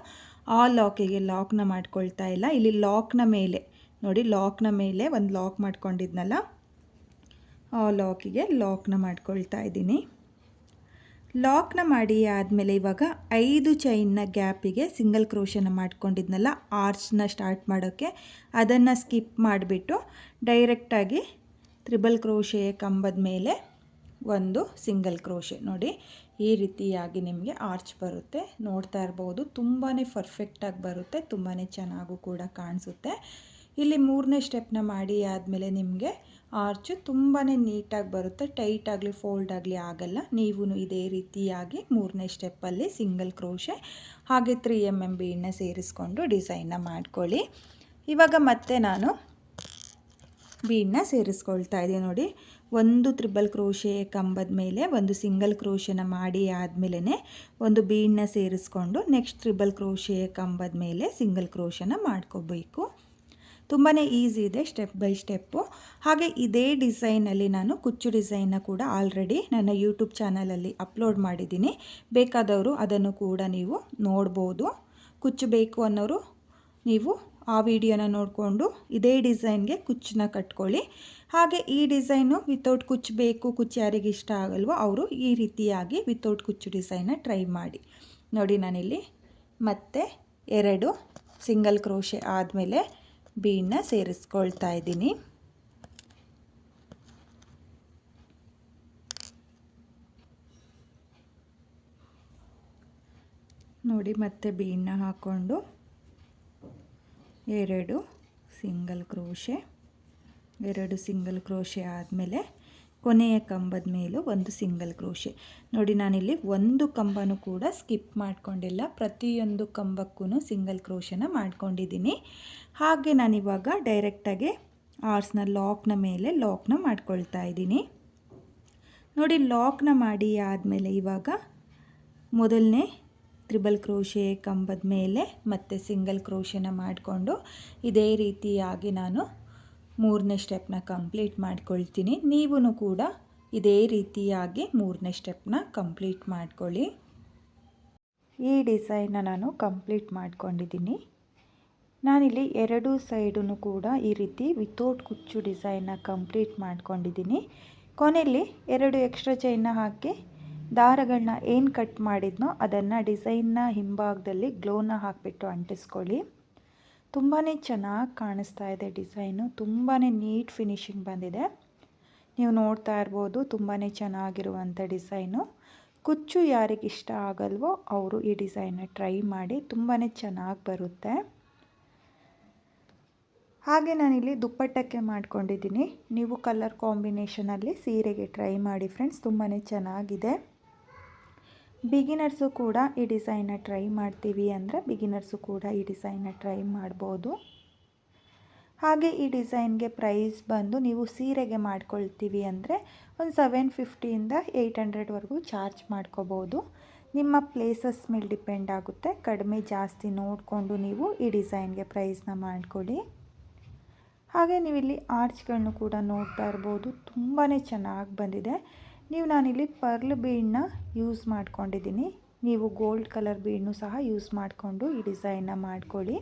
ಆ ಲಾಕ್ನ ಮಾಡ್ಕೊಳ್ತಾ ಇಲ್ಲ. ಇಲ್ಲಿ ಲಾಕ್ನ ಮೇಲೆ ನೋಡಿ, ಲಾಕ್ನ ಮೇಲೆ ಒಂದು ಲಾಕ್ ಮಾಡ್ಕೊಂಡಿದ್ನಲ್ಲ, ಆ ಲಾಕಿಗೆ ಲಾಕ್ನ ಮಾಡ್ಕೊಳ್ತಾ ಇದ್ದೀನಿ. ಲಾಕ್ನ ಮಾಡಿ ಆದಮೇಲೆ ಇವಾಗ 5 ಚೈನ್ನ ಗ್ಯಾಪಿಗೆ ಸಿಂಗಲ್ ಕ್ರೋಶನ ಮಾಡ್ಕೊಂಡಿದ್ನಲ್ಲ ಆರ್ಚ್ನ ಸ್ಟಾರ್ಟ್ ಮಾಡೋಕ್ಕೆ, ಅದನ್ನು ಸ್ಕಿಪ್ ಮಾಡಿಬಿಟ್ಟು ಡೈರೆಕ್ಟಾಗಿ ತ್ರಿಬಲ್ ಕ್ರೋಶೆ ಕಂಬದ ಮೇಲೆ ಒಂದು ಸಿಂಗಲ್ ಕ್ರೋಶೆ. ನೋಡಿ, ಈ ರೀತಿಯಾಗಿ ನಿಮಗೆ ಆರ್ಚ್ ಬರುತ್ತೆ. ನೋಡ್ತಾ ಇರ್ಬೋದು, ತುಂಬಾ ಪರ್ಫೆಕ್ಟಾಗಿ ಬರುತ್ತೆ, ತುಂಬಾ ಚೆನ್ನಾಗೂ ಕೂಡ ಕಾಣಿಸುತ್ತೆ. ಇಲ್ಲಿ 3ನೇ ಸ್ಟೆಪ್ನ ಮಾಡಿ ಆದಮೇಲೆ ನಿಮಗೆ ಆರ್ಚು ತುಂಬಾ ನೀಟಾಗಿ ಬರುತ್ತೆ. ಟೈಟ್ ಆಗಲಿ ಫೋಲ್ಡ್ ಆಗಲಿ ಆಗಲ್ಲ. ನೀವು ಇದೇ ರೀತಿಯಾಗಿ 3ನೇ ಸ್ಟೆಪ್ಪಲ್ಲಿ ಸಿಂಗಲ್ ಕ್ರೋಶೆ ಹಾಗೆ 3 mm ಬೀಡನ್ನ ಸೇರಿಸ್ಕೊಂಡು ಡಿಸೈನ್ನ ಮಾಡ್ಕೊಳ್ಳಿ. ಇವಾಗ ಮತ್ತೆ ನಾನು ಬೀಡನ್ನ ಸೇರಿಸ್ಕೊಳ್ತಾ ಇದ್ದೀನಿ. ನೋಡಿ, ಒಂದು ತ್ರಿಬಲ್ ಕ್ರೋಶೆ ಕಂಬದ ಮೇಲೆ ಒಂದು ಸಿಂಗಲ್ ಕ್ರೋಶನ ಮಾಡಿ ಆದಮೇಲೆ ಒಂದು ಬೀಡನ್ನ ಸೇರಿಸ್ಕೊಂಡು ನೆಕ್ಸ್ಟ್ ತ್ರಿಬಲ್ ಕ್ರೋಶೆ ಕಂಬದ ಮೇಲೆ ಸಿಂಗಲ್ ಕ್ರೋಶನ ಮಾಡ್ಕೋಬೇಕು. ತುಂಬಾ ಈಸಿ ಇದೆ, ಸ್ಟೆಪ್ ಬೈ ಸ್ಟೆಪ್ಪು. ಹಾಗೆ ಇದೇ ಡಿಸೈನಲ್ಲಿ ನಾನು ಕುಚ್ಚು ಡಿಸೈನ್ನ ಕೂಡ ಆಲ್ರೆಡಿ ನನ್ನ ಯೂಟ್ಯೂಬ್ ಚಾನಲಲ್ಲಿ ಅಪ್ಲೋಡ್ ಮಾಡಿದ್ದೀನಿ. ಬೇಕಾದವರು ಅದನ್ನು ಕೂಡ ನೀವು ನೋಡ್ಬೋದು. ಕುಚ್ಚು ಬೇಕು ಅನ್ನೋರು ನೀವು ಆ ವಿಡಿಯೋನ ನೋಡಿಕೊಂಡು ಇದೇ ಡಿಸೈನ್ಗೆ ಕುಚ್ಚನ್ನ ಕಟ್ಕೊಳ್ಳಿ. ಹಾಗೆ ಈ ಡಿಸೈನು ವಿತೌಟ್ ಕುಚ್ಚು ಬೇಕು, ಕುಚ್ಚು ಯಾರಿಗೆ ಇಷ್ಟ ಆಗಲ್ವೋ ಅವರು ಈ ರೀತಿಯಾಗಿ ವಿತೌಟ್ ಕುಚ್ಚು ಡಿಸೈನ್ನ ಟ್ರೈ ಮಾಡಿ. ನೋಡಿ, ನಾನಿಲ್ಲಿ ಮತ್ತೆ 2 ಸಿಂಗಲ್ ಕ್ರೋಶೆ ಆದಮೇಲೆ ಬೀಡನ್ನ ಸೇರಿಸ್ಕೊಳ್ತಾ ಇದ್ದೀನಿ. ನೋಡಿ, ಮತ್ತೆ ಬೀಡನ್ನ ಹಾಕ್ಕೊಂಡು 2 ಸಿಂಗಲ್ ಕ್ರೋಶೆ ಆದಮೇಲೆ ಕೊನೆಯ ಕಂಬದ ಮೇಲೂ ಒಂದು ಸಿಂಗಲ್ ಕ್ರೋಶೆ. ನೋಡಿ, ನಾನಿಲ್ಲಿ ಒಂದು ಕಂಬನೂ ಕೂಡ ಸ್ಕಿಪ್ ಮಾಡ್ಕೊಂಡಿಲ್ಲ, ಪ್ರತಿಯೊಂದು ಕಂಬಕ್ಕೂ ಸಿಂಗಲ್ ಕ್ರೋಶನ ಮಾಡ್ಕೊಂಡಿದ್ದೀನಿ. ಹಾಗೆ ನಾನಿವಾಗ ಡೈರೆಕ್ಟಾಗಿ ಆರ್ಸ್ನ ಲಾಕ್ನ ಮೇಲೆ ಲಾಕ್ನ ಮಾಡ್ಕೊಳ್ತಾ ಇದ್ದೀನಿ. ನೋಡಿ, ಲಾಕ್ನ ಮಾಡಿ ಆದಮೇಲೆ ಇವಾಗ ಮೊದಲನೇ ತ್ರಿಬಲ್ ಕ್ರೋಶೆ ಕಂಬದ ಮೇಲೆ ಮತ್ತೆ ಸಿಂಗಲ್ ಕ್ರೋಶನ ಮಾಡಿಕೊಂಡು ಇದೇ ರೀತಿಯಾಗಿ ನಾನು 3ನೇ ಸ್ಟೆಪ್ನ ಕಂಪ್ಲೀಟ್ ಮಾಡ್ಕೊಳ್ತೀನಿ. ನೀವೂ ಕೂಡ ಇದೇ ರೀತಿಯಾಗಿ 3ನೇ ಸ್ಟೆಪ್ನ ಕಂಪ್ಲೀಟ್ ಮಾಡ್ಕೊಳ್ಳಿ. ಈ ಡಿಸೈನ್ನ ನಾನು ಕಂಪ್ಲೀಟ್ ಮಾಡ್ಕೊಂಡಿದ್ದೀನಿ. ನಾನಿಲ್ಲಿ 2 ಸೈಡೂ ಕೂಡ ಈ ರೀತಿ ವಿತೌಟ್ ಕುಚ್ಚು ಡಿಸೈನ್ನ ಕಂಪ್ಲೀಟ್ ಮಾಡ್ಕೊಂಡಿದ್ದೀನಿ. ಕೊನೆಯಲ್ಲಿ 2 ಎಕ್ಸ್ಟ್ರಾ ಚೈನ್ನ ಹಾಕಿ ದಾರಗಳನ್ನ ಏನು ಕಟ್ ಮಾಡಿದ್ನೋ ಅದನ್ನು ಡಿಸೈನ್ನ ಹಿಂಭಾಗದಲ್ಲಿ ಗ್ಲೋನ ಹಾಕಿಬಿಟ್ಟು ಅಂಟಿಸ್ಕೊಳ್ಳಿ. ತುಂಬಾ ಚೆನ್ನಾಗಿ ಕಾಣಿಸ್ತಾ ಇದೆ ಡಿಸೈನು, ತುಂಬಾ ನೀಟ್ ಫಿನಿಶಿಂಗ್ ಬಂದಿದೆ. ನೀವು ನೋಡ್ತಾ ಇರ್ಬೋದು, ತುಂಬಾ ಚೆನ್ನಾಗಿರುವಂಥ ಡಿಸೈನು. ಕುಚ್ಚು ಯಾರಿಗಿಷ್ಟ ಆಗಲ್ವೋ ಅವರು ಈ ಡಿಸೈನ್ನ ಟ್ರೈ ಮಾಡಿ, ತುಂಬಾ ಚೆನ್ನಾಗಿ ಬರುತ್ತೆ. ಹಾಗೆ ನಾನಿಲ್ಲಿ ದುಪ್ಪಟ್ಟಕ್ಕೆ ಮಾಡ್ಕೊಂಡಿದ್ದೀನಿ. ನೀವು ಕಲರ್ ಕಾಂಬಿನೇಷನಲ್ಲಿ ಸೀರೆಗೆ ಟ್ರೈ ಮಾಡಿ ಫ್ರೆಂಡ್ಸ್, ತುಂಬಾ ಚೆನ್ನಾಗಿದೆ. ಬಿಗಿನರ್ಸು ಕೂಡ ಈ ಡಿಸೈನ್ನ ಟ್ರೈ ಮಾಡ್ತೀವಿ ಅಂದರೆ ಬಿಗಿನರ್ಸು ಕೂಡ ಈ ಡಿಸೈನ್ನ ಟ್ರೈ ಮಾಡ್ಬೋದು. ಹಾಗೆ ಈ ಡಿಸೈನ್ಗೆ ಪ್ರೈಸ್ ಬಂದು ನೀವು ಸೀರೆಗೆ ಮಾಡ್ಕೊಳ್ತೀವಿ ಅಂದರೆ ಒಂದು 750ಇಂದ 800ವರೆಗೂ ಚಾರ್ಜ್ ಮಾಡ್ಕೋಬೋದು. ನಿಮ್ಮ ಪ್ಲೇಸಸ್ ಮೇಲೆ ಡಿಪೆಂಡ್ ಆಗುತ್ತೆ. ಕಡಿಮೆ ಜಾಸ್ತಿ ನೋಡಿಕೊಂಡು ನೀವು ಈ ಡಿಸೈನ್ಗೆ ಪ್ರೈಸ್ನ ಮಾಡ್ಕೊಳ್ಳಿ. ಹಾಗೆ ನೀವಿಲ್ಲಿ ಆರ್ಚ್ಗಳನ್ನು ಕೂಡ ನೋಡ್ತಾ ಇರ್ಬೋದು, ತುಂಬಾ ಚೆನ್ನಾಗಿ ಬಂದಿದೆ. ನಾನಿಲ್ಲಿ ಪರ್ಲ್ ಬೀಡನ್ನ ಯೂಸ್ ಮಾಡ್ಕೊಂಡಿದ್ದೀನಿ. ನೀವು ಗೋಲ್ಡ್ ಕಲರ್ ಬೀಡನ್ನು ಸಹ ಯೂಸ್ ಮಾಡಿಕೊಂಡು ಈ ಡಿಸೈನ್ನ ಮಾಡ್ಕೊಳ್ಳಿ.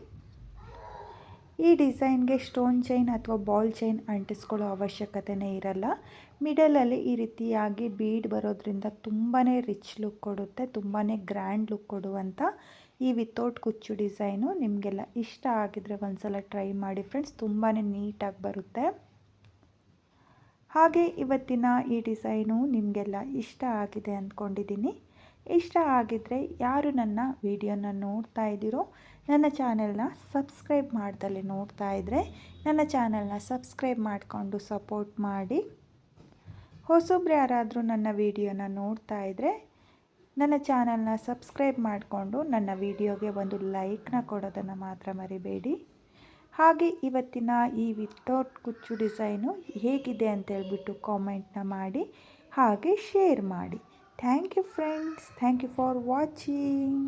ಈ ಡಿಸೈನ್ಗೆ ಸ್ಟೋನ್ ಚೈನ್ ಅಥವಾ ಬಾಲ್ ಚೈನ್ ಅಂಟಿಸ್ಕೊಳ್ಳೋ ಅವಶ್ಯಕತೆಯೇ ಇರಲ್ಲ. ಮಿಡಲಲ್ಲಿ ಈ ರೀತಿಯಾಗಿ ಬೀಡ್ ಬರೋದ್ರಿಂದ ತುಂಬಾ ರಿಚ್ ಲುಕ್ ಕೊಡುತ್ತೆ, ತುಂಬಾ ಗ್ರ್ಯಾಂಡ್ ಲುಕ್ ಕೊಡುವಂಥ ಈ ವಿತೌಟ್ ಕುಚ್ಚು ಡಿಸೈನು ನಿಮಗೆಲ್ಲ ಇಷ್ಟ ಆಗಿದ್ರೆ ಒಂದ್ಸಲ ಟ್ರೈ ಮಾಡಿ ಫ್ರೆಂಡ್ಸ್, ತುಂಬಾ ನೀಟಾಗಿ ಬರುತ್ತೆ. ಹಾಗೆ ಇವತ್ತಿನ ಈ ಡಿಸೈನು ನಿಮಗೆಲ್ಲ ಇಷ್ಟ ಆಗಿದೆ ಅಂದ್ಕೊಂಡಿದ್ದೀನಿ. ಇಷ್ಟ ಆಗಿದ್ದರೆ ಯಾರು ನನ್ನ ವಿಡಿಯೋನ ನೋಡ್ತಾ ಇದ್ದೀರೋ, ನನ್ನ ಚಾನೆಲ್ನ ಸಬ್ಸ್ಕ್ರೈಬ್ ಮಾಡ್ದಲೇ ನೋಡ್ತಾ ಇದ್ದರೆ ನನ್ನ ಚಾನೆಲ್ನ ಸಬ್ಸ್ಕ್ರೈಬ್ ಮಾಡಿಕೊಂಡು ಸಪೋರ್ಟ್ ಮಾಡಿ. ಹೊಸಬ್ರು ಯಾರಾದರೂ ನನ್ನ ವಿಡಿಯೋನ ನೋಡ್ತಾ ಇದ್ದರೆ ನನ್ನ ಚಾನೆಲ್ನ ಸಬ್ಸ್ಕ್ರೈಬ್ ಮಾಡಿಕೊಂಡು ನನ್ನ ವಿಡಿಯೋಗೆ ಒಂದು ಲೈಕ್ನ ಕೊಡೋದನ್ನು ಮಾತ್ರ ಮರಿಬೇಡಿ. ಹಾಗೆ ಇವತ್ತಿನ ಈ ವಿತೌಟ್ ಕುಚ್ಚು ಡಿಸೈನು ಹೇಗಿದೆ ಅಂತೇಳ್ಬಿಟ್ಟು ಕಾಮೆಂಟ್ನ ಮಾಡಿ, ಹಾಗೆ ಶೇರ್ ಮಾಡಿ. Thank you friends. Thank you for watching.